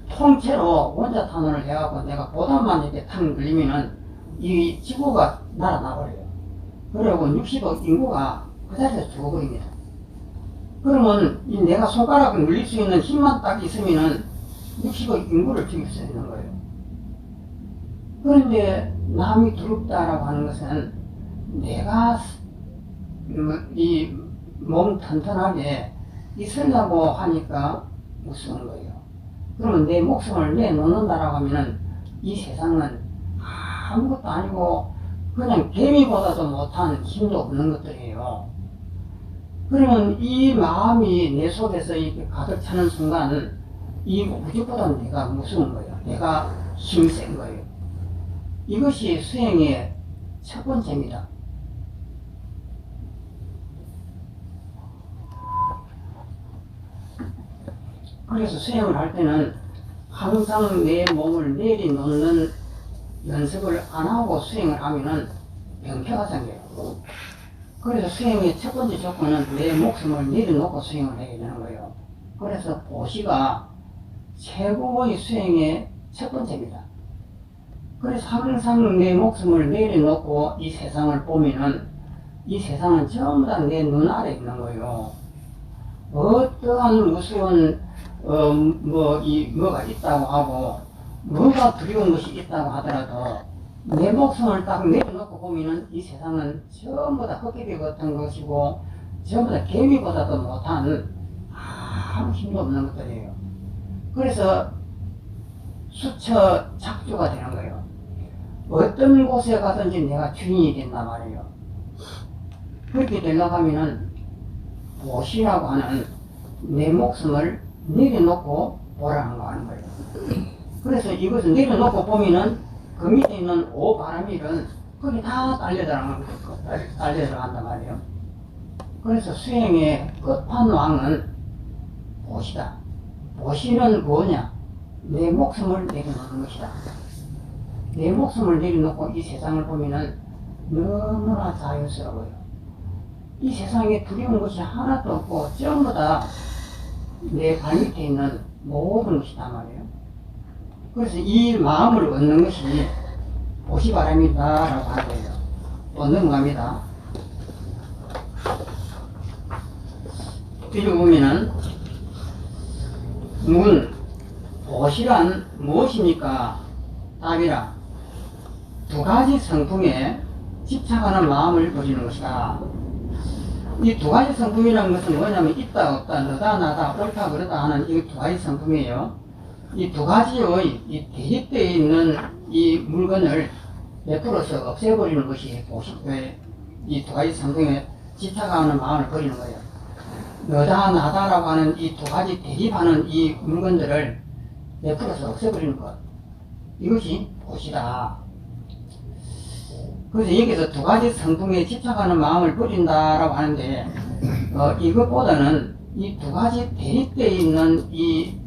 통째로 원자탄원을 해갖고 내가 보단만 이렇게 탁 늘리면은 이 지구가 날아나버려요. 그리고 60억 인구가 그 자리에서 죽어버립니다. 그러면 이 내가 손가락을 늘릴 수 있는 힘만 딱 있으면은 60억 인구를 죽일 수 있는 거예요. 그런데 남이 두렵다라고 하는 것은 내가 이 몸 튼튼하게 있으려고 하니까 무서운 거예요. 그러면 내 목숨을 내놓는다라고 하면은 이 세상은 아무것도 아니고 그냥 개미보다도 못한 힘도 없는 것들이에요. 그러면 이 마음이 내 속에서 이렇게 가득 차는 순간 이 우주보다 내가 무서운 거예요. 내가 힘센 거예요. 이것이 수행의 첫 번째입니다. 그래서 수행을 할 때는 항상 내 몸을 내려놓는 연습을 안 하고 수행을 하면은 병폐가 생겨요. 그래서 수행의 첫 번째 조건은 내 목숨을 내려놓고 수행을 해야 되는 거예요. 그래서 보시가 최고의 수행의 첫 번째입니다. 그래서 항상 내 목숨을 내려놓고 이 세상을 보면은 이 세상은 전부 다 내 눈 아래 있는 거예요. 어떠한 무서운 뭐가 있다고 하고 뭐가 두려운 것이 있다고 하더라도 내 목숨을 딱 내려놓고 보면은 이 세상은 전부 다 헛개비 같은 것이고 전부 다 개미보다도 못한 아무 힘도 없는 것들이에요. 그래서 수처 작주가 되는 거예요. 어떤 곳에 가든지 내가 주인이 된단 말이에요. 그렇게 되려고 하면은 보시라고 하는 내 목숨을 내려놓고 보라는 거 하는 거예요. 그래서 이것을 내려놓고 보면은 그 밑에 있는 오바라밀은 거기 다 딸려 들어간단 말이에요. 그래서 수행의 끝판왕은 보시다. 보시는 뭐냐? 내 목숨을 내려놓는 것이다. 내 목숨을 내려놓고 이 세상을 보면은 너무나 자유스러워요. 이 세상에 두려운 것이 하나도 없고 전부 다 내 발밑에 있는 모든 것이단 말이에요. 그래서 이 마음을 얻는 것이 보시바람이다라고 하는 거예요. 또 넘어갑니다. 여기 보면은 보시란 무엇입니까? 답이라 두 가지 성품에 집착하는 마음을 버리는 것이다. 이 두 가지 성품이라는 것은 뭐냐면 있다 없다 너다 나다 옳다 그르다 하는 이 두 가지 성품이에요. 이 두 가지의 이 대립되어 있는 이 물건을 100%서 없애버리는 것이 이 두 가지 성품에 집착하는 마음을 버리는 거예요. 너다 나다라고 하는 이 두 가지 대립하는 이 물건들을 100%서 없애버리는 것, 이것이 보시다. 그래서 여기서 두 가지 성품에 집착하는 마음을 버린다라고 하는데 이것보다는 이 두 가지 대립되어 있는 이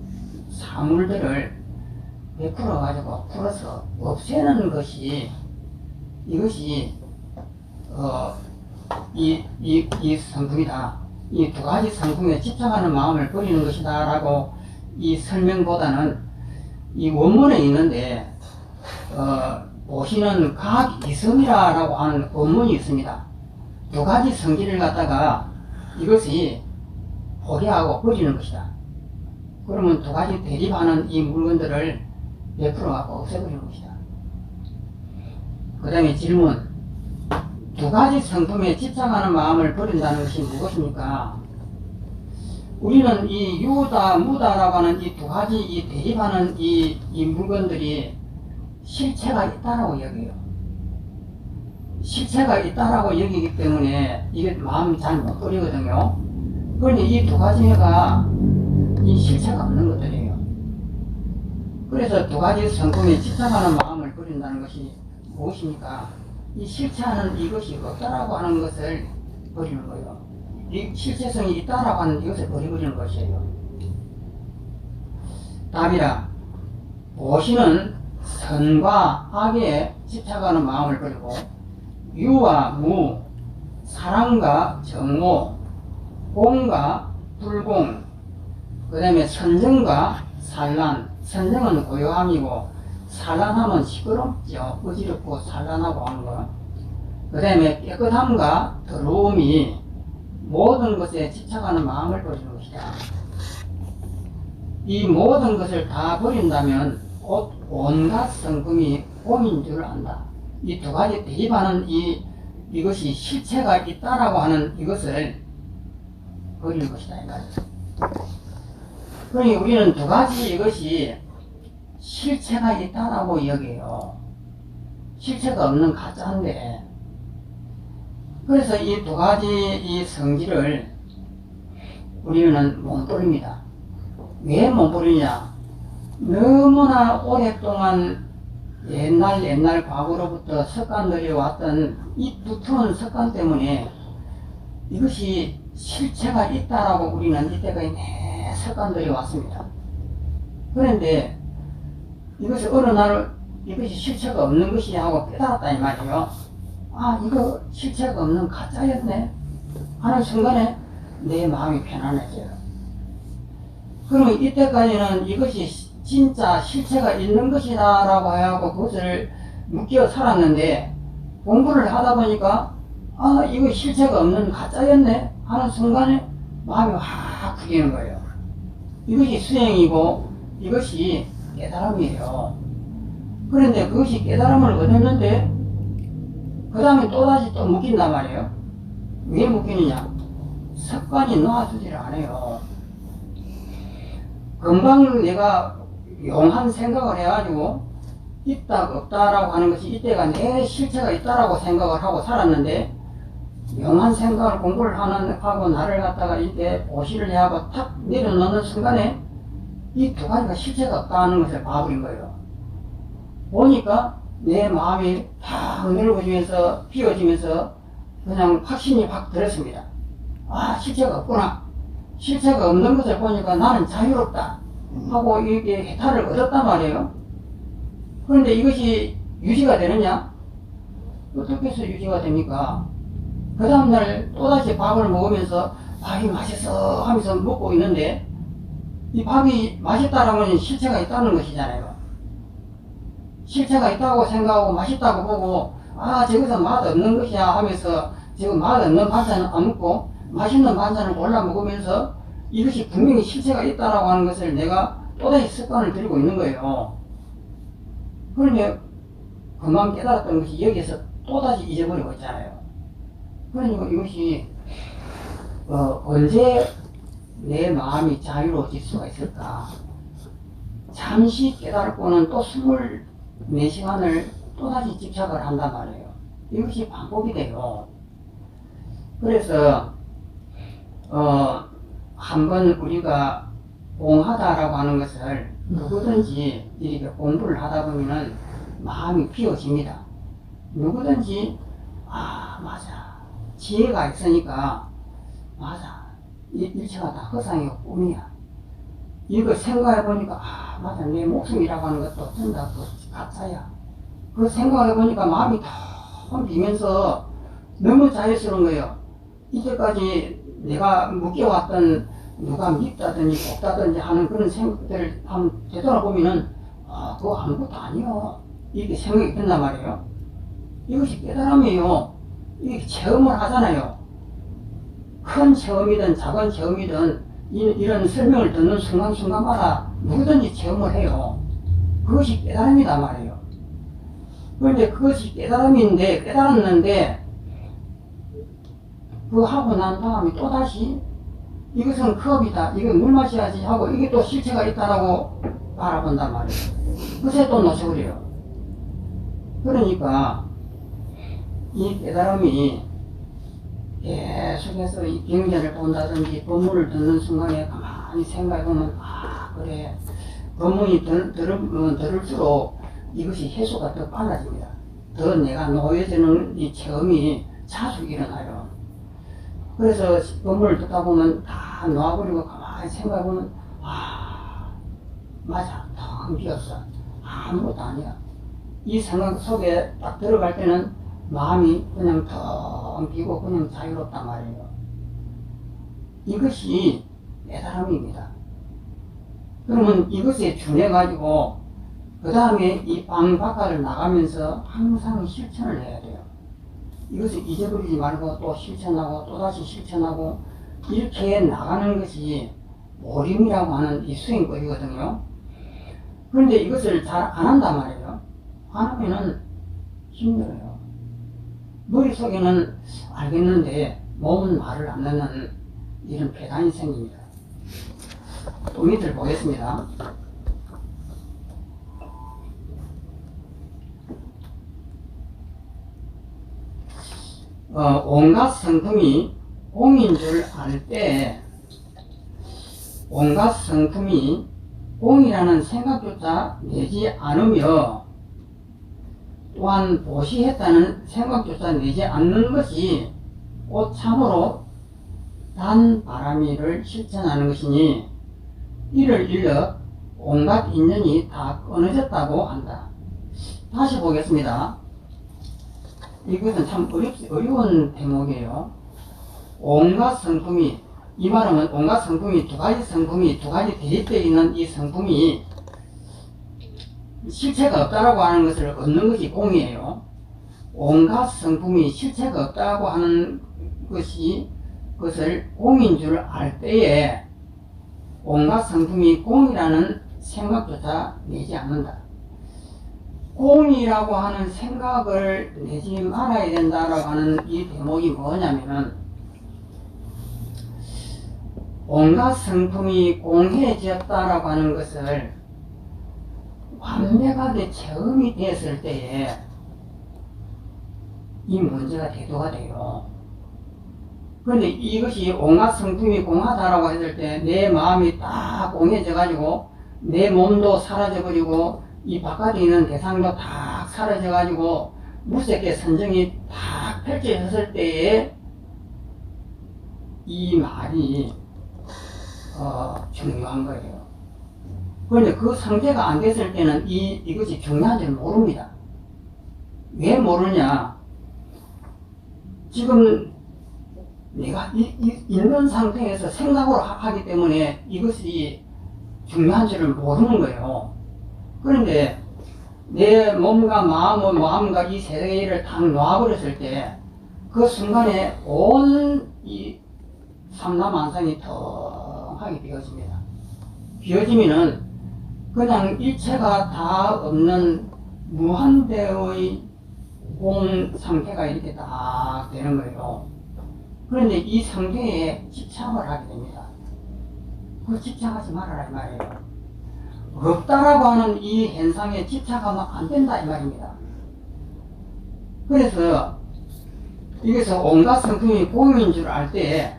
사물들을 100% 가지고 풀어서 없애는 것이 이것이 이 성품이다. 이 두 가지 성품에 집착하는 마음을 버리는 것이다 라고 이 설명보다는 이 원문에 있는데 보시는 각이성이라고 하는 원문이 있습니다. 두 가지 성질을 갖다가 이것이 포기하고 버리는 것이다. 그러면 두 가지 대립하는 이 물건들을 100% 갖고 없애버리는 것이다. 그 다음에 질문. 두 가지 성품에 집착하는 마음을 버린다는 것이 무엇입니까? 우리는 이 유다, 무다라고 하는 이 두 가지 이 대립하는 이 물건들이 실체가 있다라고 여겨요. 실체가 있다라고 여기기 때문에 이게 마음이 잘 못 버리거든요. 그런데 이 두 가지가 이 실체가 없는 것들이에요. 그래서 두 가지 성품에 집착하는 마음을 버린다는 것이 무엇입니까? 이 실체하는 이것이 없다라고 하는 것을 버리는 거예요. 이 실체성이 있다라고 하는 이것을 버려버리는 것이에요. 답이라 보시는 선과 악에 집착하는 마음을 버리고 유와 무, 사랑과 정오, 공과 불공, 그 다음에 선정과 산란. 선정은 고요함이고 산란하면 시끄럽죠. 어지럽고 산란하고 하는 거. 그 다음에 깨끗함과 더러움이 모든 것에 집착하는 마음을 버리는 것이다. 이 모든 것을 다 버린다면 곧 온갖 성금이 공인 줄 안다. 이 두 가지 대입하는 이것이 실체가 있다라고 하는 이것을 버리는 것이다. 이 말이야. 그러니 우리는 두 가지 이것이 실체가 있다라고 여겨요. 실체가 없는 가짜인데. 그래서 이 두 가지 이 성질을 우리는 몸부림이다. 왜 몸부리냐? 너무나 오랫동안 옛날 과거로부터 습관들이 왔던 이 두터운 습관 때문에 이것이 실체가 있다라고 우리는 이때까지 내 습관들이 왔습니다. 그런데 이것이 어느 날 이것이 실체가 없는 것이 하고 깨달았다 이 말이에요. 아, 이거 실체가 없는 가짜였네 하는 순간에 내 마음이 편안해져요. 그러면 이때까지는 이것이 진짜 실체가 있는 것이다 라고 하고 그것을 묶여 살았는데 공부를 하다 보니까 아, 이거 실체가 없는 가짜였네 하는 순간에 마음이 확 풀리는 거예요. 이것이 수행이고 이것이 깨달음이에요. 그런데 그것이 깨달음을 얻었는데 그 다음에 또다시 또 묶인단 말이에요. 왜 묶이느냐? 습관이 놓아주지를 않아요. 금방 내가 용한 생각을 해가지고 있다 없다라고 하는 것이 이때가 내 실체가 있다라고 생각을 하고 살았는데 용한 생각을 공부를 하고 나를 갖다가 이때 보시를 해하고 탁 내려놓는 순간에 이 두 가지가 실체가 없다는 것을 봐버린 거예요. 보니까 내 마음이 팍 넓어지면서 피어지면서 그냥 확신이 확 들었습니다. 아, 실체가 없구나. 실체가 없는 것을 보니까 나는 자유롭다 하고 이렇게 해탈을 얻었단 말이에요. 그런데 이것이 유지가 되느냐? 어떻게 해서 유지가 됩니까? 그 다음날 또다시 밥을 먹으면서 밥이 맛있어 하면서 먹고 있는데 이 밥이 맛있다라면 실체가 있다는 것이잖아요. 실체가 있다고 생각하고 맛있다고 보고 아, 저기서 맛없는 것이야 하면서 지금 맛없는 반찬은 안 먹고 맛있는 반찬을 골라 먹으면서 이것이 분명히 실체가 있다라고 하는 것을 내가 또다시 습관을 들이고 있는 거예요. 그러면 금방 깨달았던 것이 여기에서 또다시 잊어버리고 있잖아요. 그러니까 이것이 언제 내 마음이 자유로워질 수가 있을까? 잠시 깨달고는 또 24시간을 또다시 집착을 한단 말이에요. 이것이 반복이 돼요. 그래서 한번 우리가 공하다라고 하는 것을 누구든지 이렇게 공부를 하다 보면은 마음이 피어집니다. 누구든지 아, 맞아, 지혜가 있으니까 맞아, 일체가 다 허상이고 꿈이야. 이거 생각해 보니까 아, 맞아, 내 목숨이라고 하는 것도 전다 그 가짜야. 그 생각해 보니까 마음이 텅 비면서 너무 자유스러운 거예요. 이때까지 내가 묶여왔던 누가 밉다든지 곱다든지 하는 그런 생각들을 한번 되돌아보면은 아, 그거 아무것도 아니야 이렇게 생각이 든단 말이에요. 이것이 깨달음이에요. 이렇게 체험을 하잖아요. 큰 체험이든 작은 체험이든 이런 설명을 듣는 순간순간마다 누구든지 체험을 해요. 그것이 깨달음이단 말이에요. 그런데 그것이 깨달음인데 깨달았는데 그거 하고 난 다음에 또다시 이것은 컵이다, 이거 물 마셔야지 하고 이게 또 실체가 있다라고 바라본단 말이에요. 그새 또 놓쳐버려요. 그러니까 이 깨달음이 계속해서 이 경전을 본다든지 법문을 듣는 순간에 가만히 생각해보면 아, 그래, 법문이 들을수록 이것이 해소가 더 빨라집니다. 더 내가 놓여지는 이 체험이 자주 일어나요. 그래서 법문을 듣다 보면 다 놓아버리고 가만히 생각해보면 아, 맞아, 텅 비었어, 아무것도 아니야. 이 생각 속에 딱 들어갈 때는 마음이 그냥 더 뻥 비고 그냥 자유롭단 말이에요. 이것이 깨달음입니다. 그러면 이것에 준해가지고 그 다음에 이 방 바깥을 나가면서 항상 실천을 해야 돼요. 이것을 잊어버리지 말고 또 실천하고 또 다시 실천하고 이렇게 나가는 것이 모림이라고 하는 이 수행법이거든요. 그런데 이것을 잘 안 한단 말이에요. 안 하면은 힘들어요. 머릿속에는 알겠는데 몸은 말을 안 듣는 이런 폐단이 생깁니다. 또 밑을 보겠습니다. 온갖 성품이 공인 줄 알 때 온갖 성품이 공이라는 생각조차 내지 않으며 또한 보시했다는 생각조차 내지 않는 것이 곧 참으로 단 바람이를 실천하는 것이니 이를 일러 온갖 인연이 다 끊어졌다고 한다. 다시 보겠습니다. 이것은 참 어려운 대목이에요. 온갖 성품이, 이 말은 온갖 성품이 두 가지 대립되어 있는 이 성품이 실체가 없다라고 하는 것을 얻는 것이 공이에요. 온갖 성품이 실체가 없다고 하는 것을 공인 줄 알 때에 온갖 성품이 공이라는 생각조차 내지 않는다. 공이라고 하는 생각을 내지 말아야 된다라고 하는 이 대목이 뭐냐면은 온갖 성품이 공해졌다라고 하는 것을 완벽하게 체험이 됐을 때에 이 문제가 대두가 돼요. 그런데 이것이 온갖 성품이 공하다라고 했을 때 내 마음이 딱 공해져 가지고 내 몸도 사라져 버리고 이 바깥에 있는 대상도 딱 사라져 가지고 무색의 선정이 딱 펼쳐졌을 때에 이 말이 중요한 거예요. 그런데 그 상태가 안 됐을 때는 이것이 중요한지는 모릅니다. 왜 모르냐? 지금 내가 있는 상태에서 생각으로 하기 때문에 이것이 중요한지를 모르는 거예요. 그런데 내 몸과 마음과 이 세계를 딱 놓아버렸을 때 그 순간에 온 이 삼라만상이 텅하게 비어집니다. 비어지면은 그냥 일체가 다 없는 무한대의 공 상태가 이렇게 딱 되는 거예요. 그런데 이 상태에 집착을 하게 됩니다. 그 집착하지 말아라 이 말이에요. 없다라고 하는 이 현상에 집착하면 안 된다 이 말입니다. 그래서 여기서 온갖 성품이 공인 줄 알 때,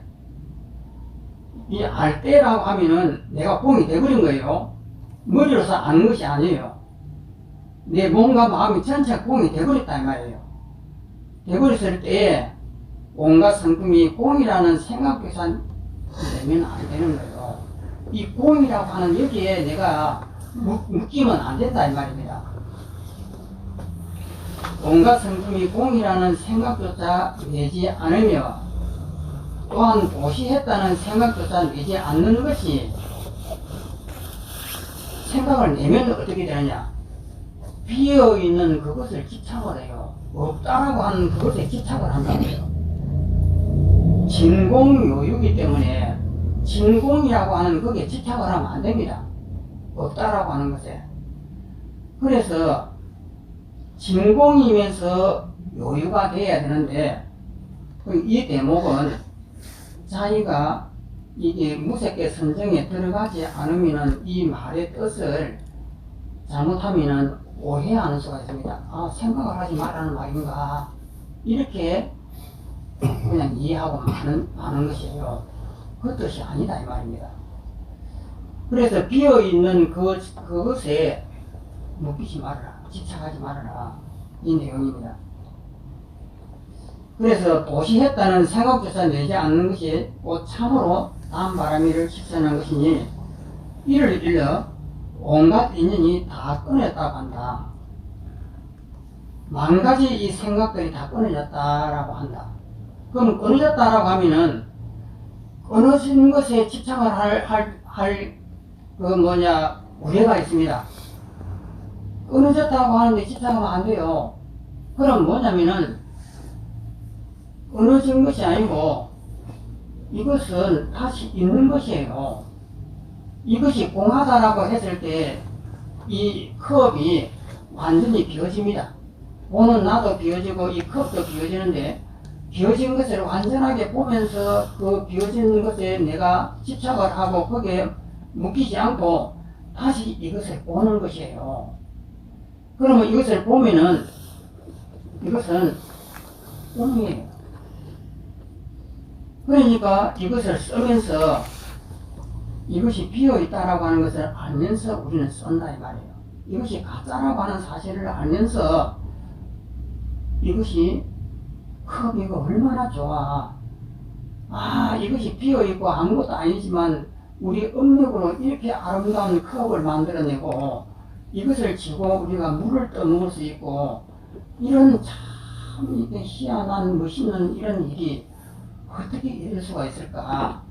이 알 때라고 하면은 내가 공이 돼버린 거예요. 머리로서 아는 것이 아니에요. 내 몸과 마음이 전체가 공이 돼버렸다 이 말이에요. 돼버렸을 때 온갖 성품이 공이라는 생각조차 내면 안 되는 거예요. 이 공이라고 하는 여기에 내가 묶이면 안 된다 이 말입니다. 온갖 성품이 공이라는 생각조차 내지 않으며 또한 보시했다는 생각조차 내지 않는 것이 생각을 내면 어떻게 되느냐? 비어있는 그것을 집착을 해요. 없다라고 하는 그것에 집착을 한다고요. 진공요유이기 때문에 진공이라고 하는 거기에 집착을 하면 안 됩니다. 없다라고 하는 것에. 그래서 진공이면서 요유가 돼야 되는데 이 대목은 자기가 이게 무색의 선정에 들어가지 않으면 이 말의 뜻을 잘못하면 오해하는 수가 있습니다. 아, 생각을 하지 말라는 말인가 이렇게 그냥 이해하고 마는 것이에요. 그 뜻이 아니다 이 말입니다. 그래서 비어있는 그것에 묶이지 말아라, 집착하지 말아라 이 내용입니다. 그래서 보시했다는 생각조차 내지 않는 것이 곧 참으로 단바람이를 실천한 것이니 이를 일러 온갖 인연이 다 끊어졌다고 한다. 만 가지 이 생각들이 다 끊어졌다라고 한다. 그럼 끊어졌다라고 하면은 끊어진 것에 집착을 우려가 있습니다. 끊어졌다고 하는데 집착하면 안 돼요. 그럼 뭐냐면은 끊어진 것이 아니고 이것은 다시 있는 것이에요. 이것이 공하다라고 했을 때 이 컵이 완전히 비워집니다. 보는 나도 비워지고 이 컵도 비워지는데 비워진 것을 완전하게 보면서 그 비워진 것에 내가 집착을 하고 거기에 묶이지 않고 다시 이것을 보는 것이에요. 그러면 이것을 보면은 이것은 꿈이에요. 그러니까 이것을 쓰면서 이것이 비어있다라고 하는 것을 알면서 우리는 쓴다 이 말이에요. 이것이 가짜라고 하는 사실을 알면서 이것이 컵이가 얼마나 좋아. 아, 이것이 비어있고 아무것도 아니지만 우리 음력으로 이렇게 아름다운 컵을 만들어내고 이것을 쥐고 우리가 물을 떠먹을 수 있고 이런 참 이게 희한한 멋있는 이런 일이 어떻게 이럴 수가 있을까?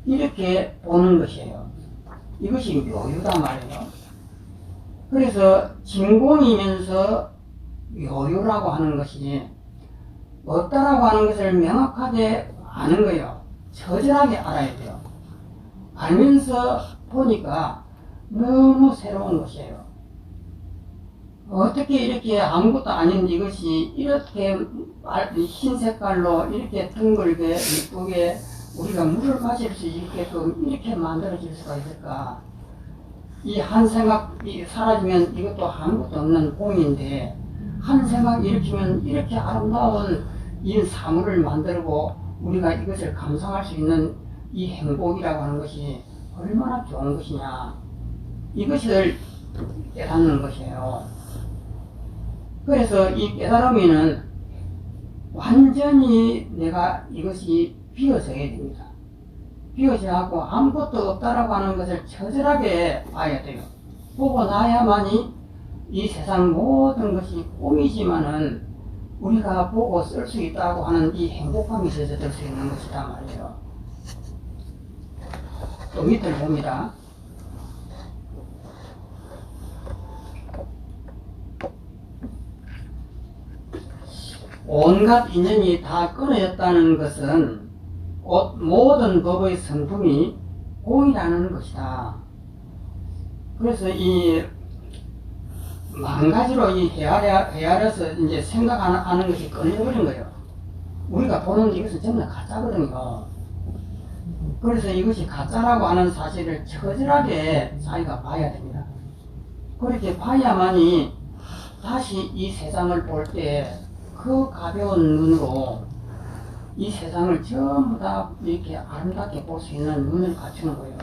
이렇게 보는 것이에요. 이것이 묘유다 말이에요. 그래서 진공이면서 묘유라고 하는 것이 없다라고 하는 것을 명확하게 아는 거예요. 처절하게 알아야 돼요. 알면서 보니까 너무 새로운 것이에요. 어떻게 이렇게 아무것도 아닌 이것이 이렇게 흰 색깔로 이렇게 둥글게 이쁘게 우리가 물을 마실 수 있게끔 이렇게 만들어질 수가 있을까? 이 한 생각이 사라지면 이것도 아무것도 없는 공인데 한 생각 일으키면 이렇게 아름다운 이 사물을 만들고 우리가 이것을 감상할 수 있는 이 행복이라고 하는 것이 얼마나 좋은 것이냐, 이것을 깨닫는 것이에요. 그래서 이 깨달음에는 완전히 내가 이것이 비어져야 됩니다. 비어져야 하고 아무것도 없다라고 하는 것을 처절하게 봐야 돼요. 보고 나야만이 이 세상 모든 것이 꿈이지만은 우리가 보고 쓸 수 있다고 하는 이 행복감이 젖어들 수 있는 것이다 말이에요. 또 밑을 봅니다. 온갖 인연이 다 끊어졌다는 것은 모든 법의 성품이 공이라는 것이다. 그래서 이 만 가지로 이 헤아려서 이제 생각하는 것이 끊어버린 거예요. 우리가 보는 이것은 전부 가짜거든요. 그래서 이것이 가짜라고 하는 사실을 처절하게 자기가 봐야 됩니다. 그렇게 봐야만이 다시 이 세상을 볼 때 그 가벼운 눈으로 이 세상을 전부 다 이렇게 아름답게 볼 수 있는 눈을 갖추는 거예요.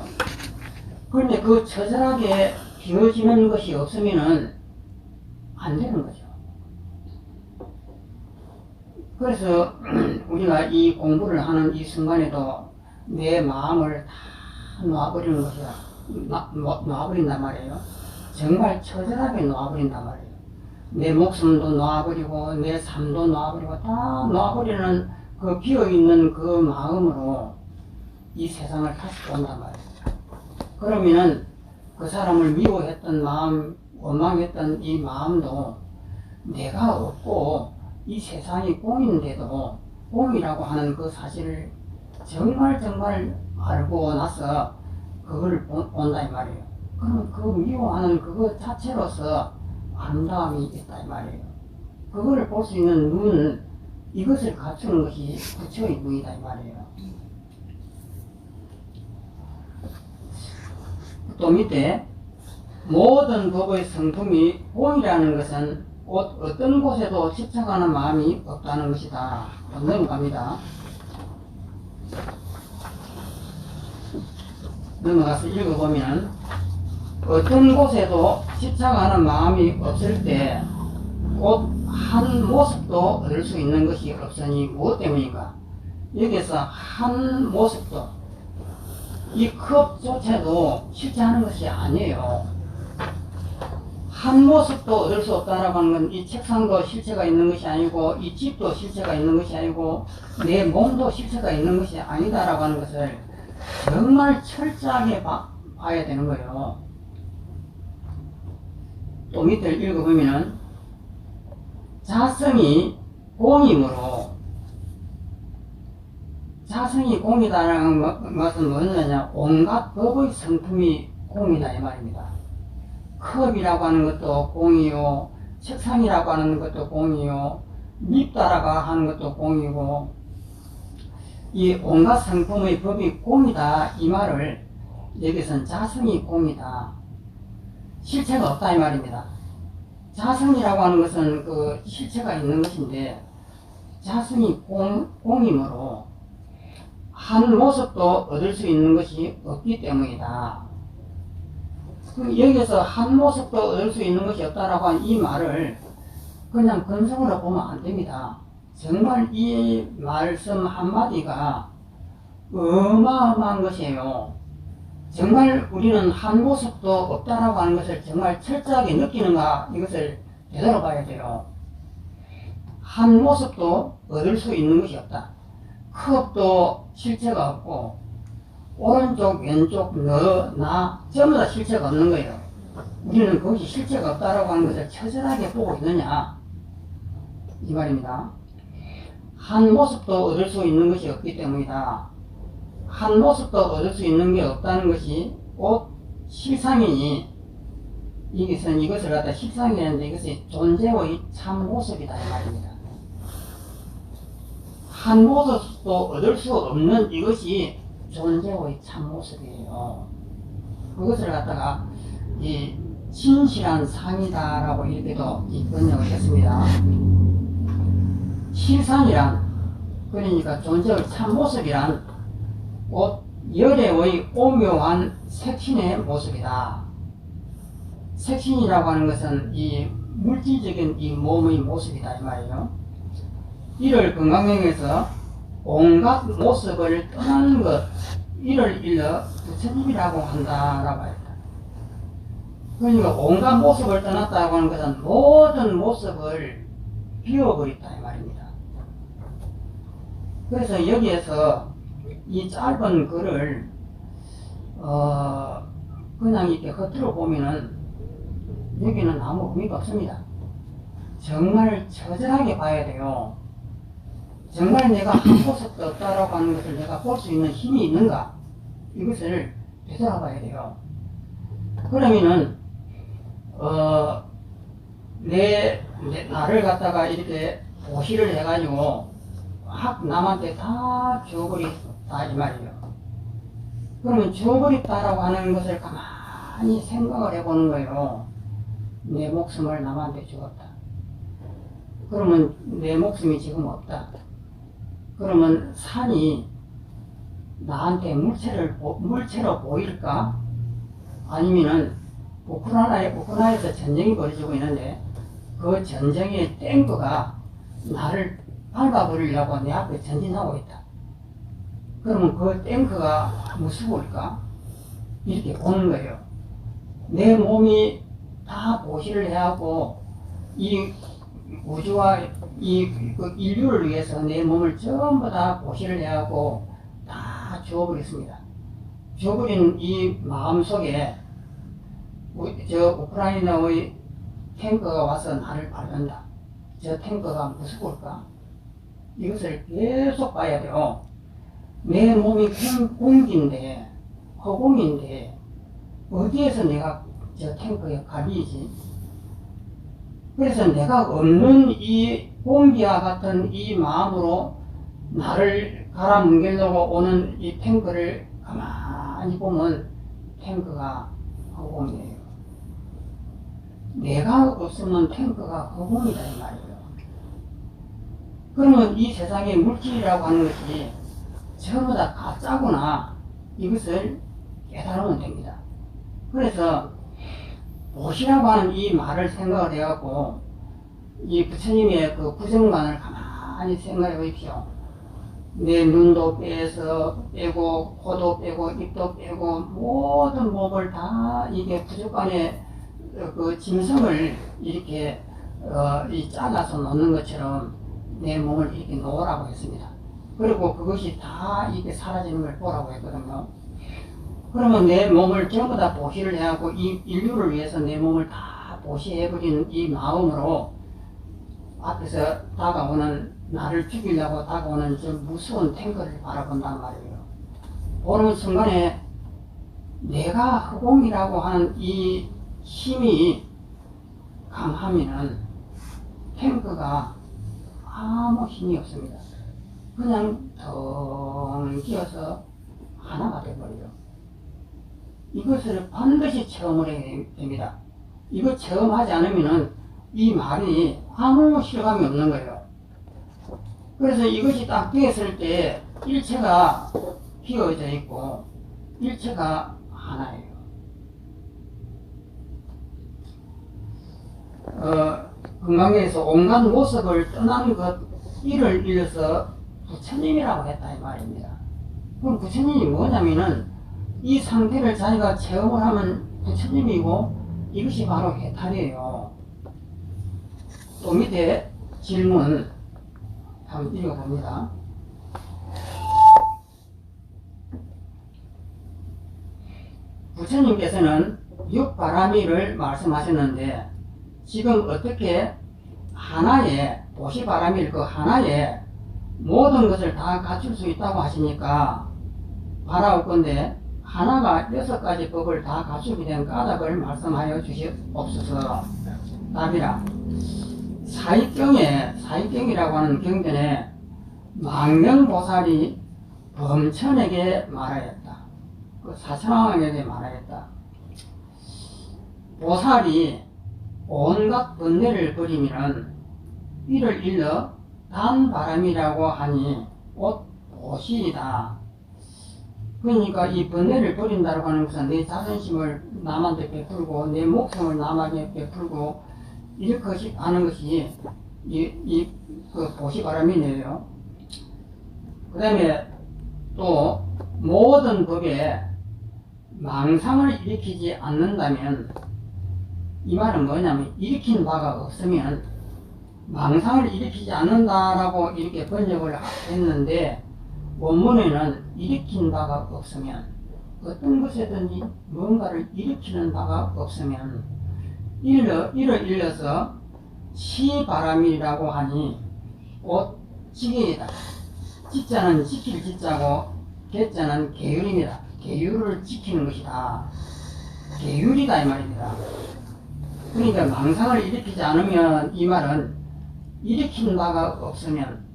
그런데 그 처절하게 비워지는 것이 없으면은 안 되는 거죠. 그래서 우리가 이 공부를 하는 이 순간에도 내 마음을 다 놓아버리는 것이야. 놓아버린단 말이에요. 정말 처절하게 놓아버린단 말이에요. 내 목숨도 놓아버리고 내 삶도 놓아버리고 다 놓아버리는 그 비어있는 그 마음으로 이 세상을 다시 본단 말이에요. 그러면은 그 사람을 미워했던 마음, 원망했던 이 마음도 내가 없고 이 세상이 공인데도 공이라고 하는 그 사실을 정말 알고 나서 그걸 본다 이 말이에요. 그러면 그 미워하는 그거 자체로서 아름다움이 있다 이 말이에요. 그거를 볼 수 있는 눈, 이것을 갖추는 것이 부처의 눈이다 이 말이에요. 또 밑에 모든 법의 성품이 공이라는 것은 어떤 곳에도 집착하는 마음이 없다는 것이다. 넘어갑니다. 넘어가서 읽어보면 어떤 곳에도 집착하는 마음이 없을 때 곧 한 모습도 얻을 수 있는 것이 없으니 무엇 때문인가? 여기서 한 모습도 이 컵조차도 실체하는 것이 아니에요. 한 모습도 얻을 수 없다라고 하는 건 이 책상도 실체가 있는 것이 아니고 이 집도 실체가 있는 것이 아니고 내 몸도 실체가 있는 것이 아니다라고 하는 것을 정말 철저하게 봐야 되는 거예요. 또 밑을 읽어보면은 자성이 공이므로, 자성이 공이다라는 것은 뭐냐면 온갖 법의 성품이 공이다 이 말입니다. 컵이라고 하는 것도 공이요, 책상이라고 하는 것도 공이요, 밉다라고 하는 것도 공이고, 이 온갖 성품의 법이 공이다 이 말을 여기서는 자성이 공이다, 실체가 없다 이 말입니다. 자성이라고 하는 것은 그 실체가 있는 것인데 자성이 공이므로 한 모습도 얻을 수 있는 것이 없기 때문이다. 여기서 한 모습도 얻을 수 있는 것이 없다라고 한 이 말을 그냥 근성으로 보면 안 됩니다. 정말 이 말씀 한마디가 어마어마한 것이에요. 정말 우리는 한 모습도 없다라고 하는 것을 정말 철저하게 느끼는가, 이것을 되돌아봐야 돼요. 한 모습도 얻을 수 있는 것이 없다. 컵도 실체가 없고 오른쪽 왼쪽 너 나 전부 다 실체가 없는 거예요. 우리는 그것이 실체가 없다라고 하는 것을 처절하게 보고 있느냐 이 말입니다. 한 모습도 얻을 수 있는 것이 없기 때문이다. 한 모습도 얻을 수 있는 게 없다는 것이 곧 실상이니, 이것을 갖다 실상이라는데 이것이 존재의 참 모습이다 이 말입니다. 한 모습도 얻을 수 없는 이것이 존재의 참 모습이에요. 그것을 갖다가 이 진실한 상이다라고 이렇게도 번역을 했습니다. 실상이란, 그러니까 존재의 참 모습이란 곧 열애의 오묘한 색신의 모습이다. 색신이라고 하는 것은 이 물질적인 이 몸의 모습이다 이 말이에요. 이를 건강명에서 온갖 모습을 떠나는 것, 이를 일러 부처님이라고 한다라고 했다. 그러니까 온갖 모습을 떠났다고 하는 것은 모든 모습을 비워버렸다 이 말입니다. 그래서 여기에서 이 짧은 글을 그냥 이렇게 겉으로 보면은 여기는 아무 의미가 없습니다. 정말 처절하게 봐야 돼요. 정말 내가 한 모습도 없다라고 하는 것을 내가 볼 수 있는 힘이 있는가, 이것을 되돌아봐야 돼요. 그러면은 나를 갖다가 이렇게 보시를 해가지고 확 남한테 다 줘버렸다 이 말이에요. 그러면 줘버렸다라고 하는 것을 가만히 생각을 해보는 거예요. 내 목숨을 남한테 주었다. 그러면 내 목숨이 지금 없다. 그러면 산이 나한테 물체로 보일까? 아니면은 우크라이나에서 전쟁이 벌어지고 있는데 그 전쟁의 탱크가 나를 밟아버리려고 내 앞에 전진하고 있다. 그러면 그 탱크가 무서울까? 이렇게 보는 거예요. 내 몸이 다 보시를 해하고 이 우주와 그 인류를 위해서 내 몸을 전부 다 보시를 해하고 다 주어버렸습니다. 주어버린 이 마음속에 저 우크라이나의 탱크가 와서 나를 밟는다. 저 탱크가 무서울까? 이것을 계속 봐야 돼요. 내 몸이 공기인데, 허공인데, 어디에서 내가 저 탱크에 갑이지? 그래서 내가 없는 이 공기와 같은 이 마음으로 나를 갈아뭉개려고 오는 이 탱크를 가만히 보면 탱크가 허공이에요. 내가 없으면 탱크가 허공이다 이 말이에요. 그러면 이 세상의 물질이라고 하는 것이 전부 다 가짜구나, 이것을 깨달으면 됩니다. 그래서 보시라고 하는 이 말을 생각을 해갖고 이 부처님의 그 부정관을 가만히 생각해 보십시오. 내 눈도 빼고 코도 빼고 입도 빼고 모든 몸을 다 이게 부정관에 그 짐승을 이렇게 이 잘라서 놓는 것처럼 내 몸을 이렇게 놓으라고 했습니다. 그리고 그것이 다 이렇게 사라지는 걸 보라고 했거든요. 그러면 내 몸을 전부 다 보시를 해갖고 이 인류를 위해서 내 몸을 다 보시해버린 이 마음으로 앞에서 다가오는 나를 죽이려고 다가오는 저 무서운 탱크를 바라본단 말이에요. 보는 순간에 내가 허공이라고 하는 이 힘이 강하면은 탱크가 아무 힘이 없습니다. 그냥 덩 끼어서 하나가 돼버려요. 이것을 반드시 체험을 해야 됩니다. 이거 체험하지 않으면은 이 말이 아무 실감이 없는 거예요. 그래서 이것이 딱 되었을 때 일체가 휘어져 있고 일체가 하나예요. 건강에서 온갖 모습을 떠난 것 이를 일러서 부처님이라고 했다 이 말입니다. 그럼 부처님이 뭐냐면은 이 상태를 자기가 체험을 하면 부처님이고 이것이 바로 해탈이에요. 또 밑에 질문 한번 읽어봅니다. 부처님께서는 육바라미를 말씀하셨는데 지금 어떻게 하나의 보시바라밀 그 하나에 모든 것을 다 갖출 수 있다고 하시니까 바라올 건데 하나가 6가지 법을 다 갖추게 된 까닭을 말씀하여 주시옵소서. 답이라. 사익경이라고 하는 경전에 망명보살이 범천에게 말하였다. 그 사천왕에게 말하였다. 보살이 온갖 번뇌를 버리면 이를 일러 단바람이라고 하니 곧 보시이다. 그러니까 이 번뇌를 버린다고 하는 것은 내 자존심을 남한테 베풀고 내 목숨을 남에게 베풀고 이렇게 하는 것이 그 보시바람이네요. 그 다음에 또 모든 법에 망상을 일으키지 않는다면 이 말은 뭐냐면 일으킨 바가 없으면 망상을 일으키지 않는다라고 이렇게 번역을 했는데 원문에는 일으킨 바가 없으면 어떤 것이든지 뭔가를 일으키는 바가 없으면 이를 일러서 시바람이라고 하니 곧 지게이다. 지자는 지킬 지자고 개자는 계율입니다. 계율을 지키는 것이다. 계율이다 이 말입니다. 그러니까 망상을 일으키지 않으면 이 말은 일으킨 바가 없으면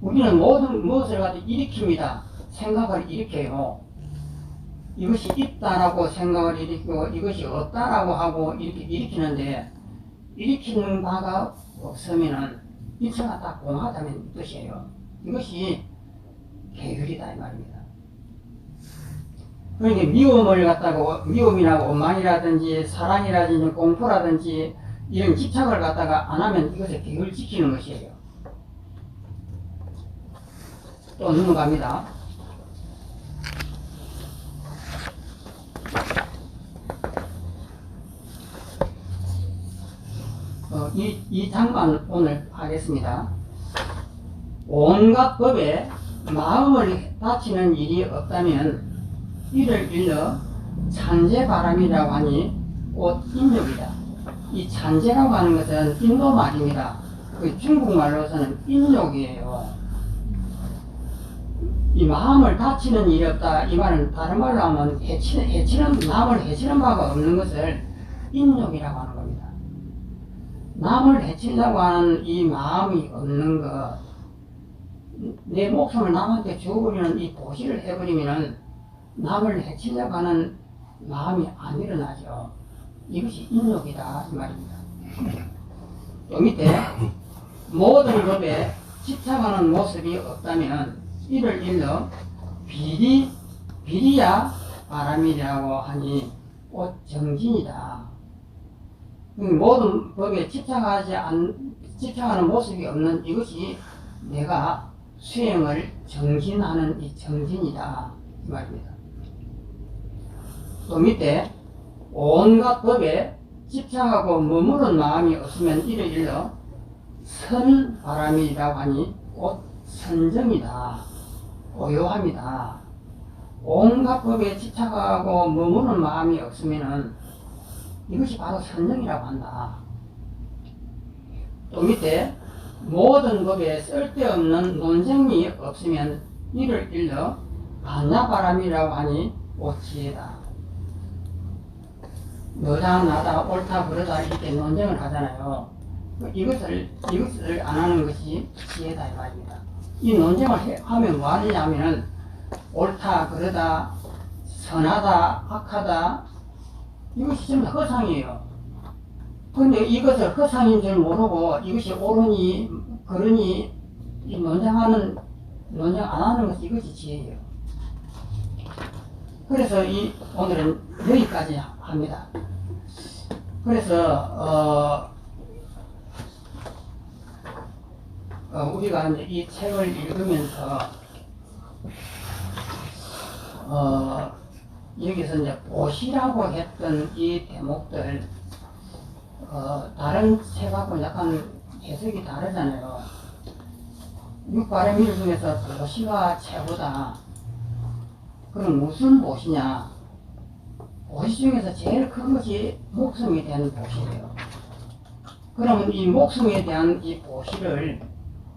우리는 모든 무엇을 가지고 일으킵니다. 생각을 일으켜요. 이것이 있다라고 생각을 일으키고 이것이 없다라고 하고 이렇게 일으키는데 일으키는 바가 없으면은 일체가 다 공하다는 뜻이에요. 이것이 계율이다 이 말입니다. 그러니까 미움을 갖다가 미움이나 원망이라든지 사랑이라든지 공포라든지 이런 집착을 갖다가 안 하면 이것을 계율 지키는 것이에요. 또 넘어갑니다. 이 장만 오늘 하겠습니다. 온갖 법에 마음을 다치는 일이 없다면 이를 일러 찬재바람이라고 하니 곧 인욕이다. 이 찬재라고 하는 것은 인도 말입니다. 그 중국말로서는 인욕이에요. 이 마음을 다치는 일이 없다. 이 말은 다른 말로 하면 남을 해치는 바가 없는 것을 인욕이라고 하는 겁니다. 남을 해치려고 하는 이 마음이 없는 것, 내 목숨을 남한테 주어버리는 이 보시를 해버리면은 남을 해치려고 하는 마음이 안 일어나죠. 이것이 인욕이다 이 말입니다. 또 밑에 모든 법에 집착하는 모습이 없다면 이를 일러 비리야 바람이라고 하니 곧 정진이다. 모든 법에 집착하는 모습이 없는 이것이 내가 수행을 정진하는 이 정진이다 이 말입니다. 또 밑에 온갖 법에 집착하고 머무른 마음이 없으면 이를 일러 선바람이라고 하니 곧 선정이다, 고요함이다. 온갖 법에 집착하고 머무는 마음이 없으면은 이것이 바로 선정이라고 한다. 또 밑에 모든 법에 쓸데없는 논쟁이 없으면 이를 일러 반야바람이라고 하니 곧 지혜다. 너다 나다 옳다 그러다 이렇게 논쟁을 하잖아요. 이것을 안 하는 것이 지혜다 이 말입니다. 이 논쟁을 하면 뭐 하느냐면은 옳다 그러다 선하다 악하다 이것이 전부 다 허상이에요. 근데 이것을 허상인 줄 모르고 이것이 옳으니 그러니 이 논쟁 안 하는 것이 이것이 지혜예요. 그래서 오늘은 여기까지 합니다. 그래서 우리가 이제 이 책을 읽으면서 여기서 이제 보시라고 했던 이 대목들 다른 책하고 약간 해석이 다르잖아요. 육바라밀 중에서 보시가 최고다. 그럼 무슨 보시냐? 보시 중에서 제일 큰 것이 목숨에 대한 보시예요. 그러면 이 목숨에 대한 이 보시를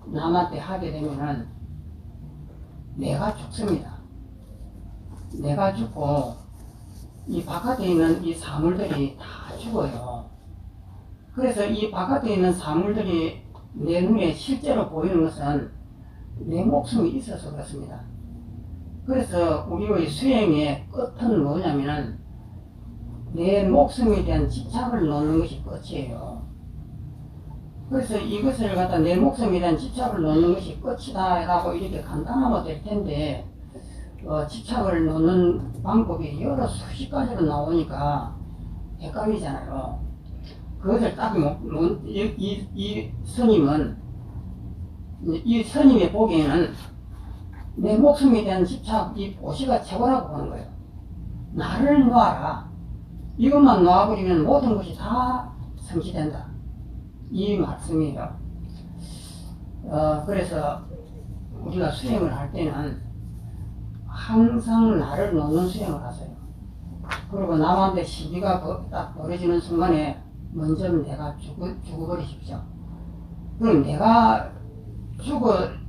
남한테 하게 되면은 내가 죽습니다. 내가 죽고 이 바깥에 있는 이 사물들이 다 죽어요. 그래서 이 바깥에 있는 사물들이 내 눈에 실제로 보이는 것은 내 목숨이 있어서 그렇습니다. 그래서 우리의 수행의 끝은 뭐냐면은 내 목숨에 대한 집착을 놓는 것이 끝이에요. 그래서 이것을 갖다 내 목숨에 대한 집착을 놓는 것이 끝이다 라고 이렇게 간단하면 될 텐데 집착을 놓는 방법이 여러 수십 가지로 나오니까 헷갈리잖아요. 그것을 딱 이 스님은 이 스님의 보기에는 내 목숨에 대한 집착, 이 보시가 최고라고 보는 거예요. 나를 놓아라. 이것만 놓아버리면 모든 것이 다 성취된다. 이 말씀이에요. 그래서 우리가 수행을 할 때는 항상 나를 놓는 수행을 하세요. 그리고 남한테 시비가 딱 벌어지는 순간에 먼저 내가 죽어버리십시오. 그럼 내가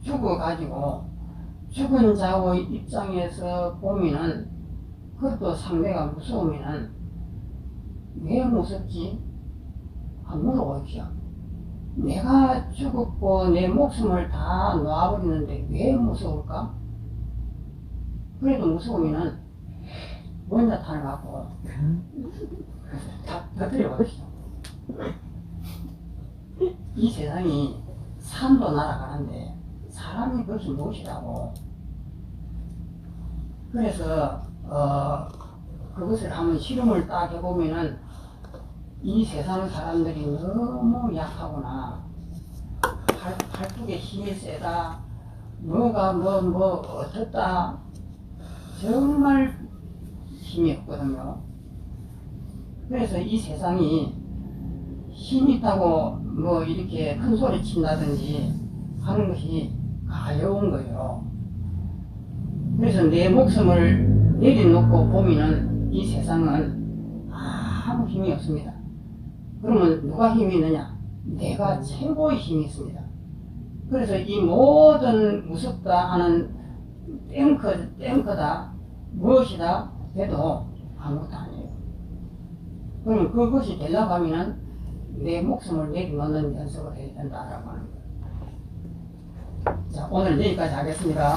죽어가지고 죽은 자의 입장에서 보면은 그것도 상대가 무서우면은 왜 무섭지? 한번 물어보십시오. 내가 죽었고 내 목숨을 다 놓아버리는데 왜 무서울까? 그래도 무서우면은 먼저 닮았고 다 터뜨려봅시다. 이 세상이 산도 날아가는데 사람이 그것이 무엇이라고. 그래서 그것을 한번 실험을 딱 해보면은 이 세상 사람들이 너무 약하구나. 팔뚝에 힘이 세다. 뭐가 어떻다. 정말 힘이 없거든요. 그래서 이 세상이 힘이 있다고 이렇게 큰 소리 친다든지 하는 것이 가벼운 거예요. 그래서 내 목숨을 내려놓고 보면은 이 세상은 아무 힘이 없습니다. 그러면 누가 힘이 있느냐? 내가 최고의 힘이 있습니다. 그래서 이 모든 무섭다 하는 땡크다, 무엇이다 해도 아무것도 아니에요. 그러면 그것이 되려고 하면은 내 목숨을 내려놓는 연습을 해야 된다라고 하는 거예요. 자, 오늘 여기까지 하겠습니다.